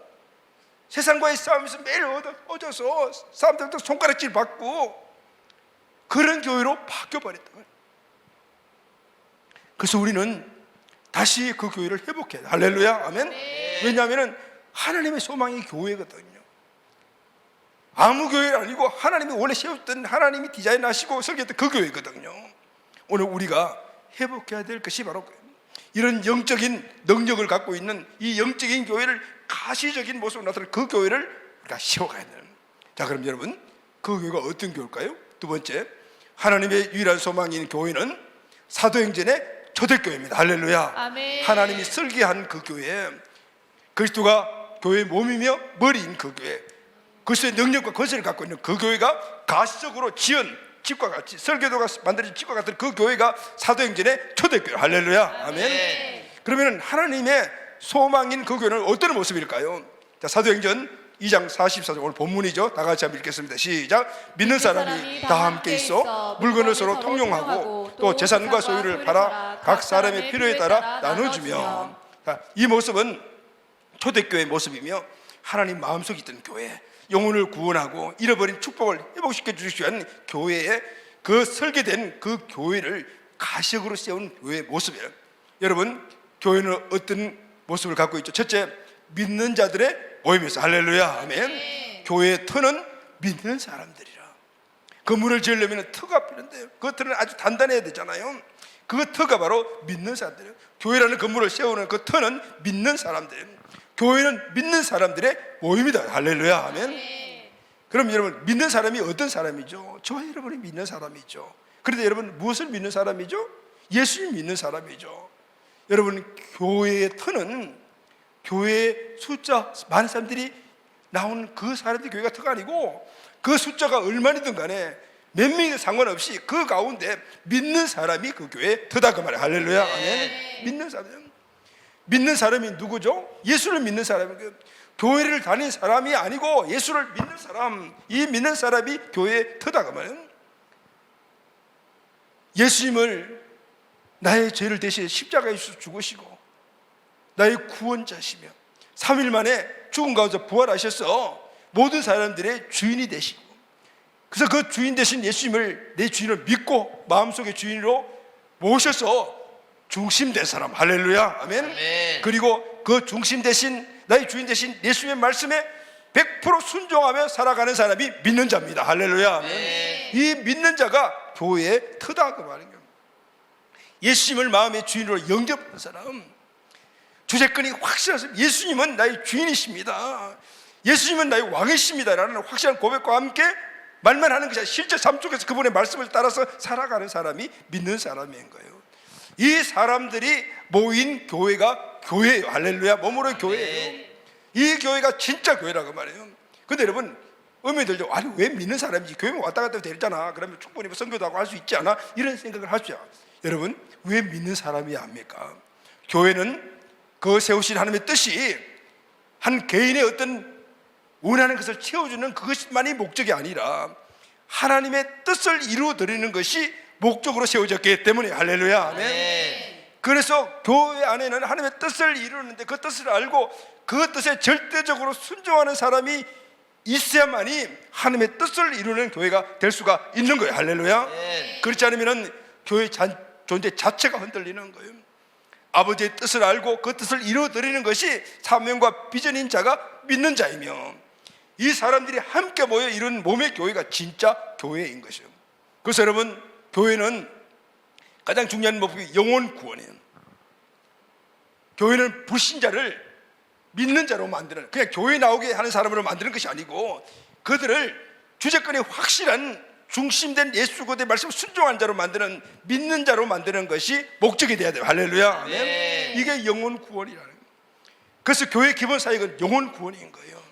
세상과의 싸움에서 매일 얻어서 사람들부터 손가락질 받고 그런 교회로 바뀌어버렸다. 그래서 우리는 다시 그 교회를 회복해야 돼. 할렐루야. 아멘. 왜냐하면 하나님의 소망이 교회거든요. 아무 교회가 아니고 하나님이 원래 세웠던, 하나님이 디자인하시고 설계했던 그 교회거든요. 오늘 우리가 회복해야 될 것이 바로 이런 영적인 능력을 갖고 있는 이 영적인 교회를 가시적인 모습으로 나타내는 그 교회를 우리가 세워가야 되는. 자, 그럼 여러분, 그 교회가 어떤 교회일까요? 두 번째, 하나님의 유일한 소망인 교회는 사도행전의 초대교회입니다. 할렐루야. 아멘. 하나님이 설계한 그 교회, 그리스도가 교회의 몸이며 머리인 그 교회, 그리스도의 능력과 권세를 갖고 있는 그 교회가 가시적으로 지은 집과 같이, 설계도가 만들어진 집과 같은 그 교회가 사도행전의 초대교회. 할렐루야. 아멘. 그러면 하나님의 소망인 그 교회는 어떤 모습일까요? 자, 사도행전 2장 44절, 오늘 본문이죠. 다 같이 한번 읽겠습니다. 시작. 믿는 사람이 다 함께 있어 물건을 서로 통용하고 또 재산과 소유를 팔아 각 사람의 필요에 따라 나눠주며. 자, 이 모습은 초대교회의 모습이며 하나님 마음속에 있던 교회, 영혼을 구원하고 잃어버린 축복을 회복시켜 주시기 위한 교회의 그 설계된 그 교회를 가시적으로 세운 교회의 모습이에요. 여러분, 교회는 어떤 모습을 갖고 있죠? 첫째, 믿는 자들의 모임이었어요. 할렐루야. 아멘. 교회의 터는 믿는 사람들이라. 건물을 지으려면 터가 필요한데요. 그 터는 아주 단단해야 되잖아요. 그 터가 바로 믿는 사람들이에요. 교회라는 건물을 세우는 그 터는 믿는 사람들이에요. 교회는 믿는 사람들의 모임이다. 할렐루야. 아멘. 그럼 여러분, 믿는 사람이 어떤 사람이죠? 저와 여러분이 믿는 사람이죠. 그런데 여러분, 무엇을 믿는 사람이죠? 예수님 믿는 사람이죠. 여러분, 교회의 터는 교회의 숫자 많은 사람들이 나오는 그 사람들이 교회가 터가 아니고 그 숫자가 얼마이든 간에 몇 명이든 상관없이 그 가운데 믿는 사람이 그 교회의 터다 그 말이에요. 할렐루야. 아멘. 믿는 사람. 믿는 사람이 누구죠? 예수를 믿는 사람이에요. 교회를 다닌 사람이 아니고 예수를 믿는 사람, 이 믿는 사람이 교회의 터다. 그러면 예수님을 나의 죄를 대신 십자가에서 죽으시고 나의 구원자시며 3일 만에 죽은 가운데서 부활하셔서 모든 사람들의 주인이 되시고, 그래서 그 주인 되신 예수님을 내 주인을 믿고 마음속의 주인으로 모셔서 중심된 사람, 할렐루야, 아멘. 아멘. 그리고 그 중심 대신 나의 주인 대신 예수님의 말씀에 100% 순종하며 살아가는 사람이 믿는 자입니다. 할렐루야. 네. 이 믿는 자가 교회의 터다 그 말인 겁니다. 예수님을 마음의 주인으로 영접하는 사람, 주제권이 확실한 사람, 예수님은 나의 주인이십니다, 예수님은 나의 왕이십니다 라는 확실한 고백과 함께 말만 하는 것이 아니라 실제 삶 속에서 그분의 말씀을 따라서 살아가는 사람이 믿는 사람인 거예요. 이 사람들이 모인 교회가 교회예요. 할렐루야. 몸으로 교회예요. 이 교회가 진짜 교회라고 말해요. 근데 여러분 의문이 들죠. 아니 왜 믿는 사람이지, 교회만 왔다 갔다 해도 되잖아, 그러면 충분히 선교도 하고 할 수 있지 않아, 이런 생각을 하죠. 여러분 왜 믿는 사람이 합니까? 교회는 그 세우신 하나님의 뜻이 한 개인의 어떤 원하는 것을 채워주는 그것만이 목적이 아니라 하나님의 뜻을 이루어드리는 것이 목적으로 세워졌기 때문에, 할렐루야, 아멘. 그래서 교회 안에는 하나님의 뜻을 이루는데 그 뜻을 알고 그 뜻에 절대적으로 순종하는 사람이 있어야만이 하나님의 뜻을 이루는 교회가 될 수가 있는 거예요. 할렐루야. 그렇지 않으면 교회의 존재 자체가 흔들리는 거예요. 아버지의 뜻을 알고 그 뜻을 이루어드리는 것이 사명과 비전인 자가 믿는 자이며, 이 사람들이 함께 모여 이룬 몸의 교회가 진짜 교회인 것이에요. 그래서 여러분 교회는 가장 중요한 목표가 영혼 구원이에요. 교회는 불신자를 믿는 자로 만드는, 그냥 교회 나오게 하는 사람으로 만드는 것이 아니고 그들을 주제권이 확실한 중심된 예수 그리스도의 말씀 순종한 자로 만드는, 믿는 자로 만드는 것이 목적이 돼야 돼요. 할렐루야. 아멘. 이게 영혼 구원이라는 거예요. 그래서 교회의 기본 사역은 영혼 구원인 거예요.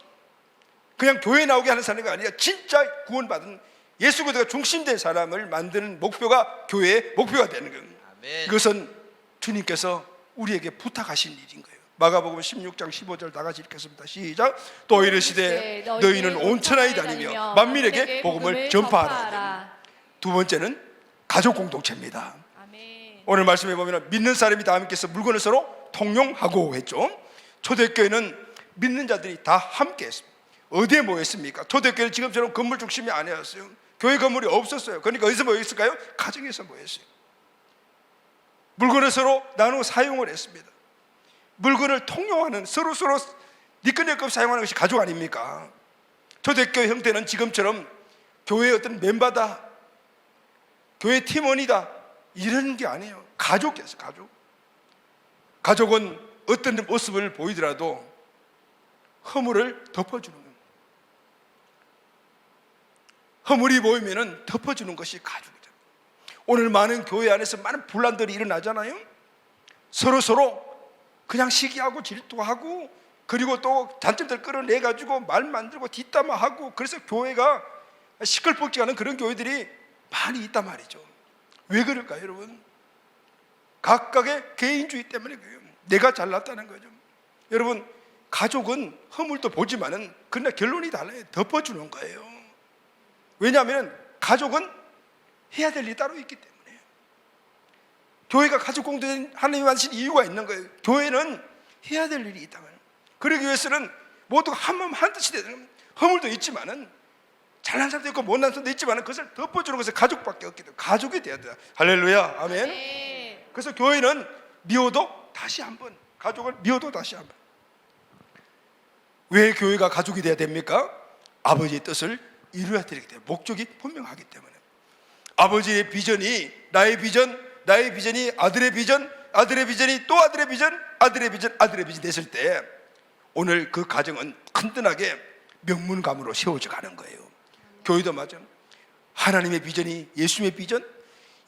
그냥 교회 나오게 하는 사람이 아니라 진짜 구원받은 예수 그리스도가 중심된 사람을 만드는 목표가 교회의 목표가 되는 거예요. 아멘. 이것은 주님께서 우리에게 부탁하신 일인 거예요. 마가복음 16장 15절 다 같이 읽겠습니다. 시작. 또 이르시되 너희는 온 천하에 다니며 만민에게 복음을 전파하라. 두 번째는 가족 공동체입니다. 아멘. 오늘 말씀해 보면 믿는 사람이 다 함께해서 물건을 서로 통용하고 했죠. 초대교회는 믿는 자들이 다 함께 했습니다. 어디에 모였습니까? 초대교회는 지금처럼 건물 중심이 아니었어요. 교회 건물이 없었어요. 그러니까 어디서 모였을까요? 가정에서 모였어요. 물건을 서로 나누어 사용을 했습니다. 물건을 통용하는, 서로 니끈니끈 사용하는 것이 가족 아닙니까? 초대교회 형태는 지금처럼 교회의 어떤 멤버다, 교회 팀원이다 이런 게 아니에요. 가족이었어요. 가족은 어떤 모습을 보이더라도 허물을 덮어주는 거예요. 허물이 보이면 덮어주는 것이 가족이죠. 오늘 많은 교회 안에서 많은 분란들이 일어나잖아요. 서로 그냥 시기하고 질투하고, 그리고 또 단점들 끌어내가지고 말 만들고 뒷담화하고, 그래서 교회가 시끌벅지 하는 그런 교회들이 많이 있단 말이죠. 왜 그럴까요, 여러분? 각각의 개인주의 때문에 그래요. 내가 잘났다는 거죠. 여러분 가족은 허물도 보지만은 그러나 결론이 달라요. 덮어주는 거예요. 왜냐하면 가족은 해야 될 일이 따로 있기 때문에. 교회가 가족 공동체 하나님이 만드신 이유가 있는 거예요. 교회는 해야 될 일이 있다면, 그러기 위해서는 모두가 한 마음 한 뜻이 되는 겁니다. 허물도 있지만은 잘난 사람도 있고 못난 사람도 있지만은 그것을 덮어주는 것은 가족밖에 없기 때문에 가족이 되어야 돼요. 할렐루야, 아멘. 네. 그래서 교회는 미워도 다시 한번, 가족을 미워도 다시 한번. 왜 교회가 가족이 돼야 됩니까? 아버지의 뜻을 이루어야 되기 때문에, 목적이 분명하기 때문에. 아버지의 비전이 나의 비전, 나의 비전이 아들의 비전, 아들의 비전이 또 아들의 비전, 아들의 비전, 아들의 비전이 됐을 때 오늘 그 가정은 든든하게 명문감으로 세워져 가는 거예요. 교회도 마찬가지. 하나님의 비전이 예수님의 비전,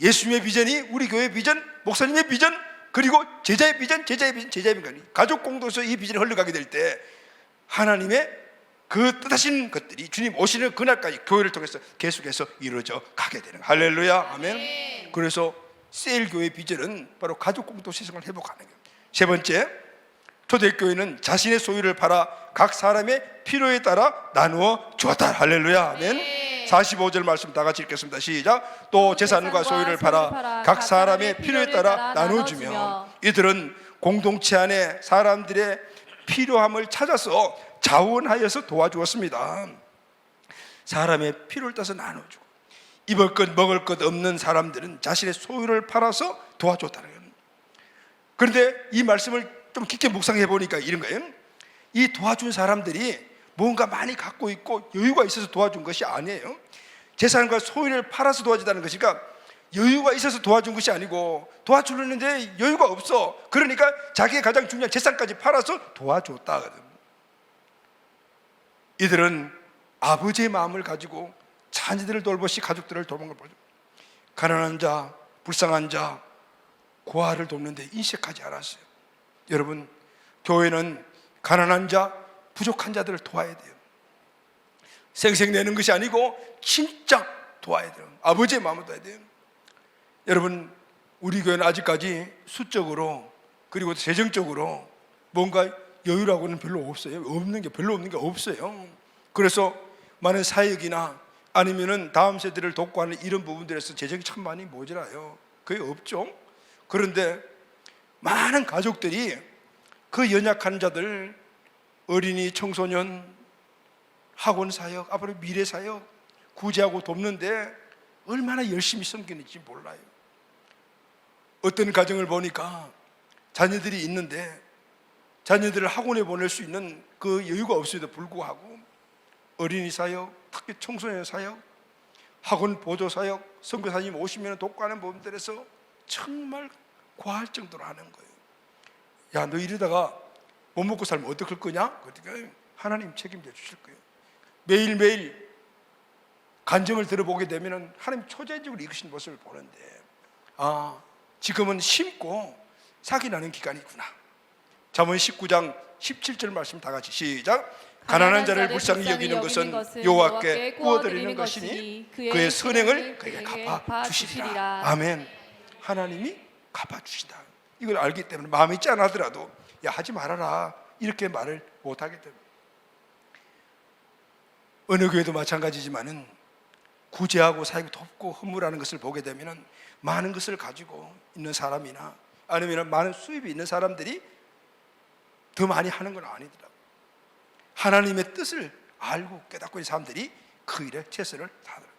예수님의 비전이 우리 교회의 비전, 목사님의 비전, 그리고 제자의 비전, 제자의 비전, 제자의 비전, 가족 공동체에서 이 비전이 흘러가게 될 때 하나님의 그 뜻하신 것들이 주님 오시는 그날까지 교회를 통해서 계속해서 이루어져 가게 되는 거예요. 할렐루야, 아멘. 그래서 셀교회 비전은 바로 가족 공동체 생활을 회복하는 거예요. 세 번째, 초대교회는 자신의 소유를 팔아 각 사람의 필요에 따라 나누어 주었다. 할렐루야. 아멘. 45절 말씀 다 같이 읽겠습니다. 시작. 또 재산과 소유를 팔아 각 사람의 필요에 따라 나눠주며 이들은 공동체 안에 사람들의 필요함을 찾아서 자원하여서 도와주었습니다. 사람의 필요를 따서 나눠주고, 입을 것 먹을 것 없는 사람들은 자신의 소유를 팔아서 도와줬다는 거예요. 그런데 이 말씀을 좀 깊게 묵상해 보니까 이런 거예요. 이 도와준 사람들이 뭔가 많이 갖고 있고 여유가 있어서 도와준 것이 아니에요. 재산과 소유를 팔아서 도와주다는 것이니까 여유가 있어서 도와준 것이 아니고, 도와주려는데 여유가 없어. 그러니까 자기의 가장 중요한 재산까지 팔아서 도와줬다. 이들은 아버지의 마음을 가지고 자녀들을 돌보시 가족들을 돕는 걸 보죠. 가난한 자, 불쌍한 자, 고아를 돕는데 인색하지 않았어요. 여러분, 교회는 가난한 자, 부족한 자들을 도와야 돼요. 생색내는 것이 아니고 진짜 도와야 돼요. 아버지의 마음을 도와야 돼요. 여러분, 우리 교회는 아직까지 수적으로 그리고 재정적으로 뭔가 여유라고는 별로 없어요. 별로 없는 게 없어요. 그래서 많은 사역이나 아니면은 다음 세대를 돕고 하는 이런 부분들에서 재정이 참 많이 모자라요. 그게 없죠. 그런데 많은 가족들이 그 연약한 자들, 어린이, 청소년, 학원 사역, 앞으로 미래 사역 구제하고 돕는데 얼마나 열심히 섬기는지 몰라요. 어떤 가정을 보니까 자녀들이 있는데 자녀들을 학원에 보낼 수 있는 그 여유가 없음에도 불구하고 어린이 사역, 특히 청소년 사역, 학원 보조 사역, 선교사님 오시면 돕고 하는 부분들에서 정말 과할 정도로 하는 거예요. 야, 너 이러다가 못 먹고 살면 어떡할 거냐? 그러니까 하나님 책임져 주실 거예요. 매일매일 간증을 들어보게 되면 하나님 초자연적으로 이끄신 모습을 보는데, 아, 지금은 심고 삭이 나는 기간이구나. 잠언 19장 17절 말씀 다 같이 시작. 가난한 자를 불쌍히 여기는 것은 여호와께 구워드리는 것이니 그의 선행을 그에게 갚아주시리라. 아멘. 하나님이 갚아주신다. 이걸 알기 때문에 마음이 짠하더라도 야, 하지 말아라 이렇게 말을 못하게 됩니다. 어느 교회도 마찬가지지만은 구제하고 사역 돕고 헌물하는 것을 보게 되면 많은 것을 가지고 있는 사람이나 아니면 많은 수입이 있는 사람들이 더 많이 하는 건 아니더라고요. 하나님의 뜻을 알고 깨닫고 있는 사람들이 그 일에 최선을 다하더라고요.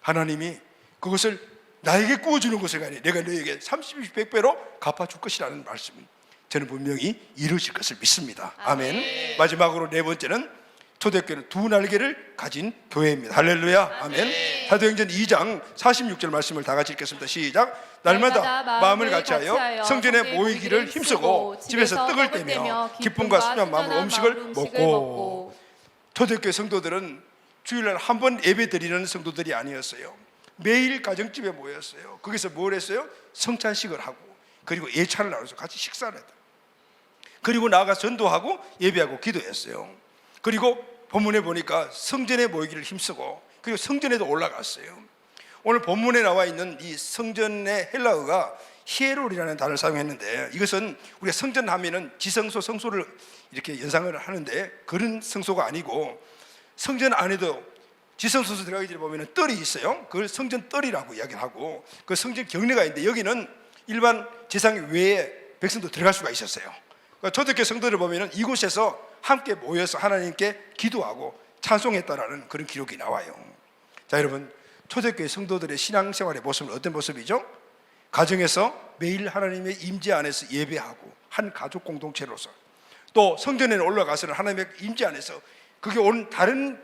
하나님이 그것을 나에게 구워주는 것이 아니라 내가 너에게 30, 100배로 갚아줄 것이라는 말씀은 저는 분명히 이루어질 것을 믿습니다. 아멘. 마지막으로 네 번째는 초대교회는 두 날개를 가진 교회입니다. 할렐루야. 아멘. 사도행전 2장 46절 말씀을 다 같이 읽겠습니다. 시작. 날마다 마음을 같이하여 성전에 모이기를 힘쓰고 집에서 떡을 떼며 기쁨과 순한 마음으로 음식을 먹고. 초대교회 성도들은 주일날 한 번 예배 드리는 성도들이 아니었어요. 매일 가정집에 모였어요. 거기서 뭘 했어요? 성찬식을 하고 그리고 예찬을 나눠서 같이 식사를 했다. 그리고 나아가 전도하고 예배하고 기도했어요. 그리고 본문에 보니까 성전에 모이기를 힘쓰고 그리고 성전에도 올라갔어요. 오늘 본문에 나와 있는 이 성전의 헬라어가 히에롤이라는 단어를 사용했는데, 이것은 우리가 성전 하면은 지성소, 성소를 이렇게 연상을 하는데 그런 성소가 아니고, 성전 안에도 지성소에서 들어가기 전에 보면 뜰이 있어요. 그걸 성전 뜰이라고 이야기하고, 그 성전 경내가 있는데 여기는 일반 제상 외에 백성도 들어갈 수가 있었어요. 그러니까 초대교회 성도를 보면 이곳에서 함께 모여서 하나님께 기도하고 찬송했다라는 그런 기록이 나와요. 자, 여러분, 초대교회 성도들의 신앙생활의 모습은 어떤 모습이죠? 가정에서 매일 하나님의 임재 안에서 예배하고 한 가족 공동체로서, 또 성전에 올라가서는 하나님의 임재 안에서 그게 온 다른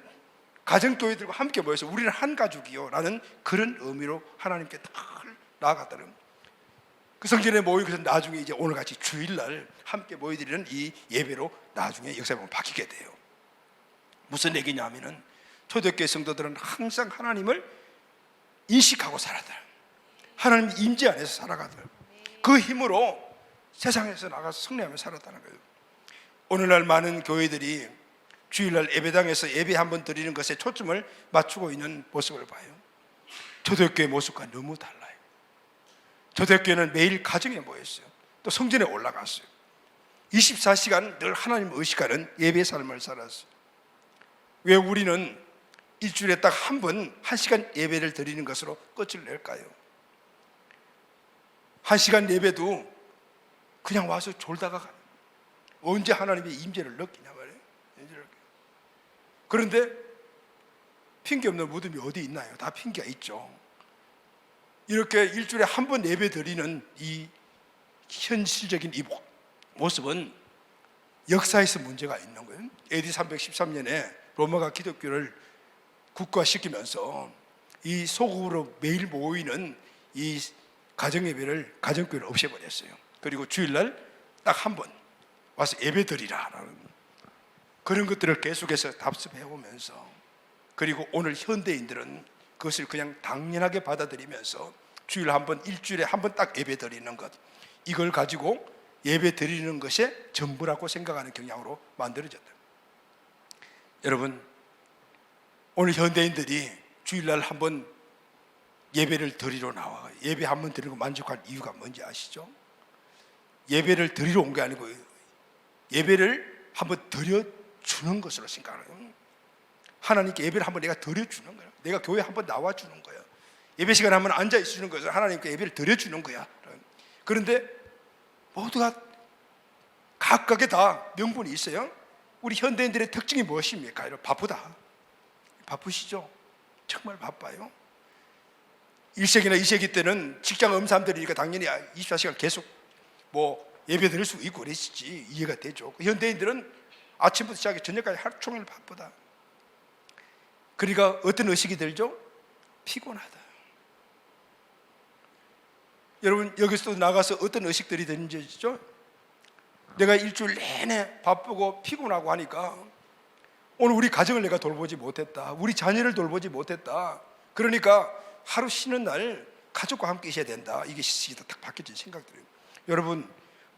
가정교회들과 함께 모여서 우리는 한 가족이요 라는 그런 의미로 하나님께 다 나아갔다는, 그 성전에 모이고서 나중에 이제 오늘같이 주일날 함께 모여드리는 이 예배로 나중에 역사에 보면 바뀌게 돼요. 무슨 얘기냐 하면은 초대교회 성도들은 항상 하나님을 인식하고 살았다. 하나님 임재 안에서 살아가더라. 그 힘으로 세상에서 나가서 승리하며 살았다는 거예요. 오늘날 많은 교회들이 주일날 예배당에서 예배 한번 드리는 것에 초점을 맞추고 있는 모습을 봐요. 초대교회 모습과 너무 달라요. 초대교회는 매일 가정에 모였어요. 또 성전에 올라갔어요. 24시간 늘 하나님 의식하는 예배 삶을 살았어요. 왜 우리는 일주일에 딱 한 번 1시간 예배를 드리는 것으로 끝을 낼까요? 1시간 예배도 그냥 와서 졸다가 언제 하나님의 임재를 느끼냐 말이에요. 그런데 핑계 없는 무덤이 어디 있나요? 다 핑계가 있죠. 이렇게 일주일에 한 번 예배 드리는 이 현실적인 이 모습은 역사에서 문제가 있는 거예요. AD 313년에 로마가 기독교를 국가시키면서 이 소극으로 매일 모이는 이 가정예배를, 가정교회를 없애버렸어요. 그리고 주일날 딱 한 번 와서 예배 드리라라는 그런 것들을 계속해서 답습해 오면서, 그리고 오늘 현대인들은 그것을 그냥 당연하게 받아들이면서 주일 한 번, 일주일에 한 번 딱 예배 드리는 것, 이걸 가지고 예배 드리는 것이 전부라고 생각하는 경향으로 만들어졌다. 여러분, 오늘 현대인들이 주일날 한 번 예배를 드리러 나와 예배 한 번 드리고 만족할 이유가 뭔지 아시죠? 예배를 드리러 온 게 아니고 예배를 한번 드려주는 것으로 생각해요. 하나님께 예배를 한번 내가 드려주는 거야. 내가 교회 한번 나와주는 거야. 예배 시간에 한번 앉아있는 것을 하나님께 예배를 드려주는 거야. 그런데 모두가 각각의 다 명분이 있어요. 우리 현대인들의 특징이 무엇입니까? 바쁘다. 바쁘시죠? 정말 바빠요. 1세기나 2세기 때는 직장 엄사람들이니까 당연히 24시간 계속 예배 드릴 수 있고 그랬지, 이해가 되죠. 현대인들은 아침부터 시작해 저녁까지 하루 종일 바쁘다. 그러니까 어떤 의식이 들죠? 피곤하다. 여러분, 여기서 나가서 어떤 의식들이 드는지죠? 내가 일주일 내내 바쁘고 피곤하고 하니까 오늘 우리 가정을 내가 돌보지 못했다, 우리 자녀를 돌보지 못했다, 그러니까 하루 쉬는 날 가족과 함께 있어야 된다. 이게 시기가 딱 바뀌어진 생각들이에요. 여러분,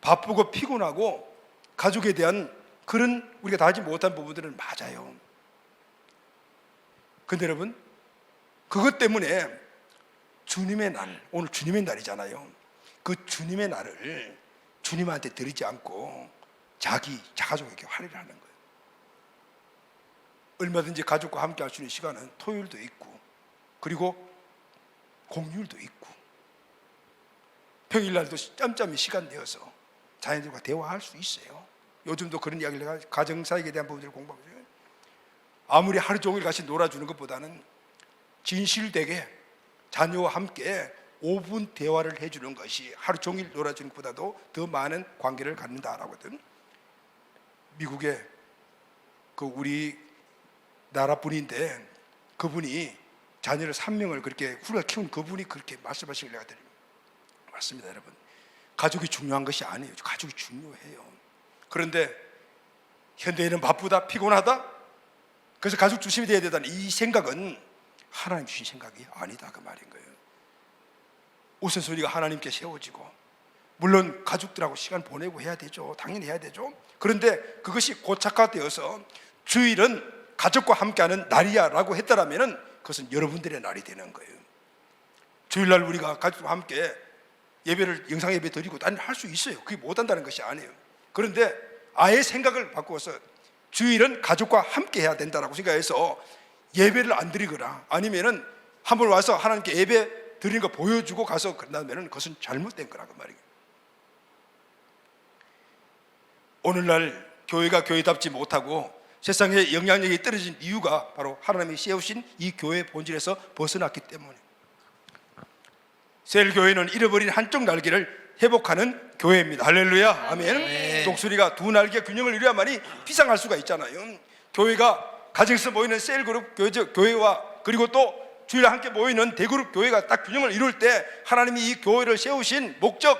바쁘고 피곤하고 가족에 대한 그런 우리가 다 하지 못한 부분들은 맞아요. 근데 여러분, 그것 때문에 주님의 날, 오늘 주님의 날이잖아요. 그 주님의 날을 주님한테 드리지 않고 자가족에게 할애를 하는 거예요. 얼마든지 가족과 함께 할 수 있는 시간은 토요일도 있고, 그리고 공휴일도 있고, 평일날도 짬짬이 시간 내어서 자녀들과 대화할 수 있어요. 요즘도 그런 이야기를 내가 가정사역에 대한 부분들을 공부하고 있어요. 아무리 하루 종일 같이 놀아주는 것보다는 진실되게 자녀와 함께 5분 대화를 해주는 것이 하루 종일 놀아주는 것보다도 더 많은 관계를 갖는다라고 하거든. 미국의 우리 나라 분인데 그분이 자녀를 3명을 그렇게 훌륭하게 키운 그분이 그렇게 말씀하신 걸 내가 드립니다. 맞습니다, 여러분. 가족이 중요한 것이 아니에요. 가족이 중요해요. 그런데 현대인은 바쁘다, 피곤하다, 그래서 가족 중심이 되어야 된다는 이 생각은 하나님 주신 생각이 아니다, 그 말인 거예요. 우선순위가 하나님께 세워지고, 물론 가족들하고 시간 보내고 해야 되죠. 당연히 해야 되죠. 그런데 그것이 고착화되어서 주일은 가족과 함께하는 날이야 라고 했다라면 그것은 여러분들의 날이 되는 거예요. 주일날 우리가 가족과 함께 예배를, 영상 예배 드리고 난 할 수 있어요. 그게 못한다는 것이 아니에요. 그런데 아예 생각을 바꾸어서 주일은 가족과 함께 해야 된다라고 생각해서 예배를 안 드리거나 아니면은 한번 와서 하나님께 예배 드리는 거 보여주고 가서 그런다면 그것은 잘못된 거라고 말이에요. 오늘날 교회가 교회답지 못하고 세상에 영향력이 떨어진 이유가 바로 하나님이 세우신 이 교회의 본질에서 벗어났기 때문에, 셀교회는 잃어버린 한쪽 날개를 회복하는 교회입니다. 할렐루야, 아멘. 독수리가 두 날개 균형을 이루어야만이 비상할 수가 있잖아요. 교회가 가정에서 모이는 셀그룹 교회와 그리고 또 주일에 함께 모이는 대그룹 교회가 딱 균형을 이룰 때 하나님이 이 교회를 세우신 목적,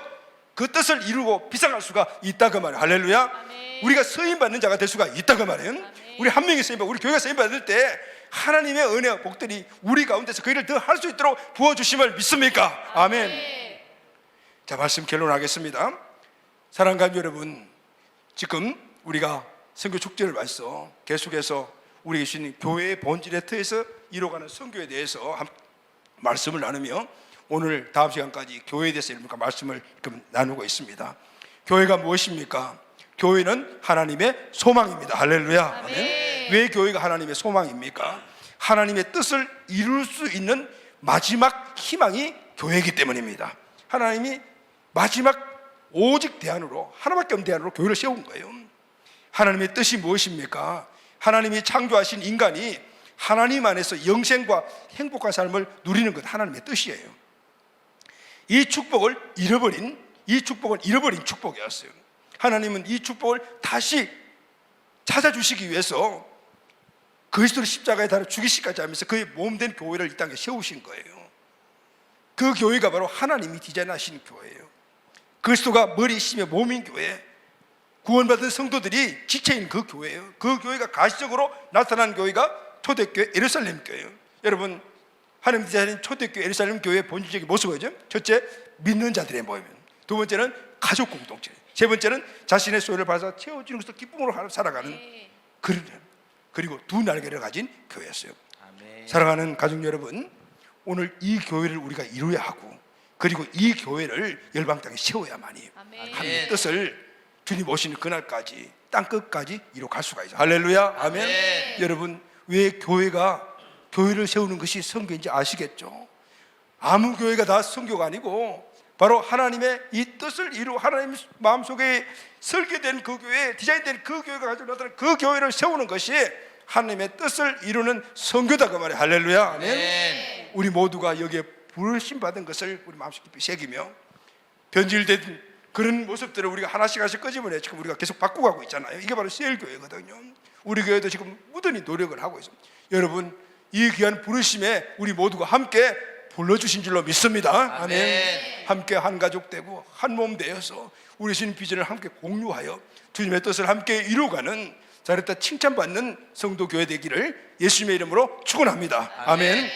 그 뜻을 이루고 비상할 수가 있다 그 말이에요. 할렐루야. 아멘. 우리가 쓰임받는 자가 될 수가 있다 그 말이에요. 아멘. 우리 한 명이 쓰임받고 우리 교회가 쓰임받을 때 하나님의 은혜와 복들이 우리 가운데서 그 일을 더 할 수 있도록 부어주심을 믿습니까? 아멘. 아멘. 자, 말씀 결론하겠습니다. 사랑하는 여러분, 지금 우리가 선교 축제를 맞서 계속해서 우리 계신 교회의 본질의 터에서 이루어가는 선교에 대해서 말씀을 나누며 오늘 다음 시간까지 교회에 대해서 말씀을 나누고 있습니다. 교회가 무엇입니까? 교회는 하나님의 소망입니다. 할렐루야. 아멘. 왜 교회가 하나님의 소망입니까? 하나님의 뜻을 이룰 수 있는 마지막 희망이 교회이기 때문입니다. 하나님이 마지막 오직 대안으로, 하나밖에 없는 대안으로 교회를 세운 거예요. 하나님의 뜻이 무엇입니까? 하나님이 창조하신 인간이 하나님 안에서 영생과 행복한 삶을 누리는 것, 하나님의 뜻이에요. 이 축복은 잃어버린 축복이었어요. 하나님은 이 축복을 다시 찾아주시기 위해서 그리스도를 십자가에 달아 죽이시기까지 하면서 그의 몸된 교회를 이 땅에 세우신 거예요. 그 교회가 바로 하나님이 디자인하신 교회예요. 그리스도가 머리이시며 몸인 교회, 구원받은 성도들이 지체인 그 교회예요. 그 교회가 가시적으로 나타난 교회가 초대교회 예루살렘 교회예요. 여러분, 하나님 디자인인 초대교회 예루살렘 교회의 본질적인 모습은 뭐죠? 첫째, 믿는 자들의 모임. 두 번째는 가족 공동체. 세 번째는 자신의 소유를 받아서 채워주는 것을 기쁨으로 살아가는 그리고 두 날개를 가진 교회였어요. 아멘. 사랑하는 가족 여러분, 오늘 이 교회를 우리가 이루어야 하고, 그리고 이 교회를 열방 땅에 세워야만이 아멘. 하나님의 뜻을 주님 오시는 그날까지 땅끝까지 이루어갈 수가 있어요. 할렐루야. 아멘. 아멘. 여러분, 왜 교회를 세우는 것이 선교인지 아시겠죠? 아무 교회가 다 선교가 아니고 바로 하나님의 이 뜻을 이루어 하나님 마음속에 설계된 그 교회, 디자인된 그 교회가 가지고 나타난 그 교회를 세우는 것이 하나님의 뜻을 이루는 선교다 그 말이에요. 할렐루야. 아멘. 아멘. 우리 모두가 여기에 부르심 받은 것을 우리 마음속 깊이 새기며 변질된 그런 모습들을 우리가 하나씩 끄집어내 지금 우리가 계속 바꾸고 있잖아요. 이게 바로 CL교회거든요. 우리 교회도 지금 무던히 노력을 하고 있습니다. 여러분, 이 귀한 부르심에 우리 모두가 함께 불러주신 줄로 믿습니다. 아멘. 함께 한 가족 되고 한 몸 되어서 우리 주님 비전을 함께 공유하여 주님의 뜻을 함께 이루어가는 잘했다 칭찬받는 성도 교회 되기를 예수님의 이름으로 축원합니다. 아멘.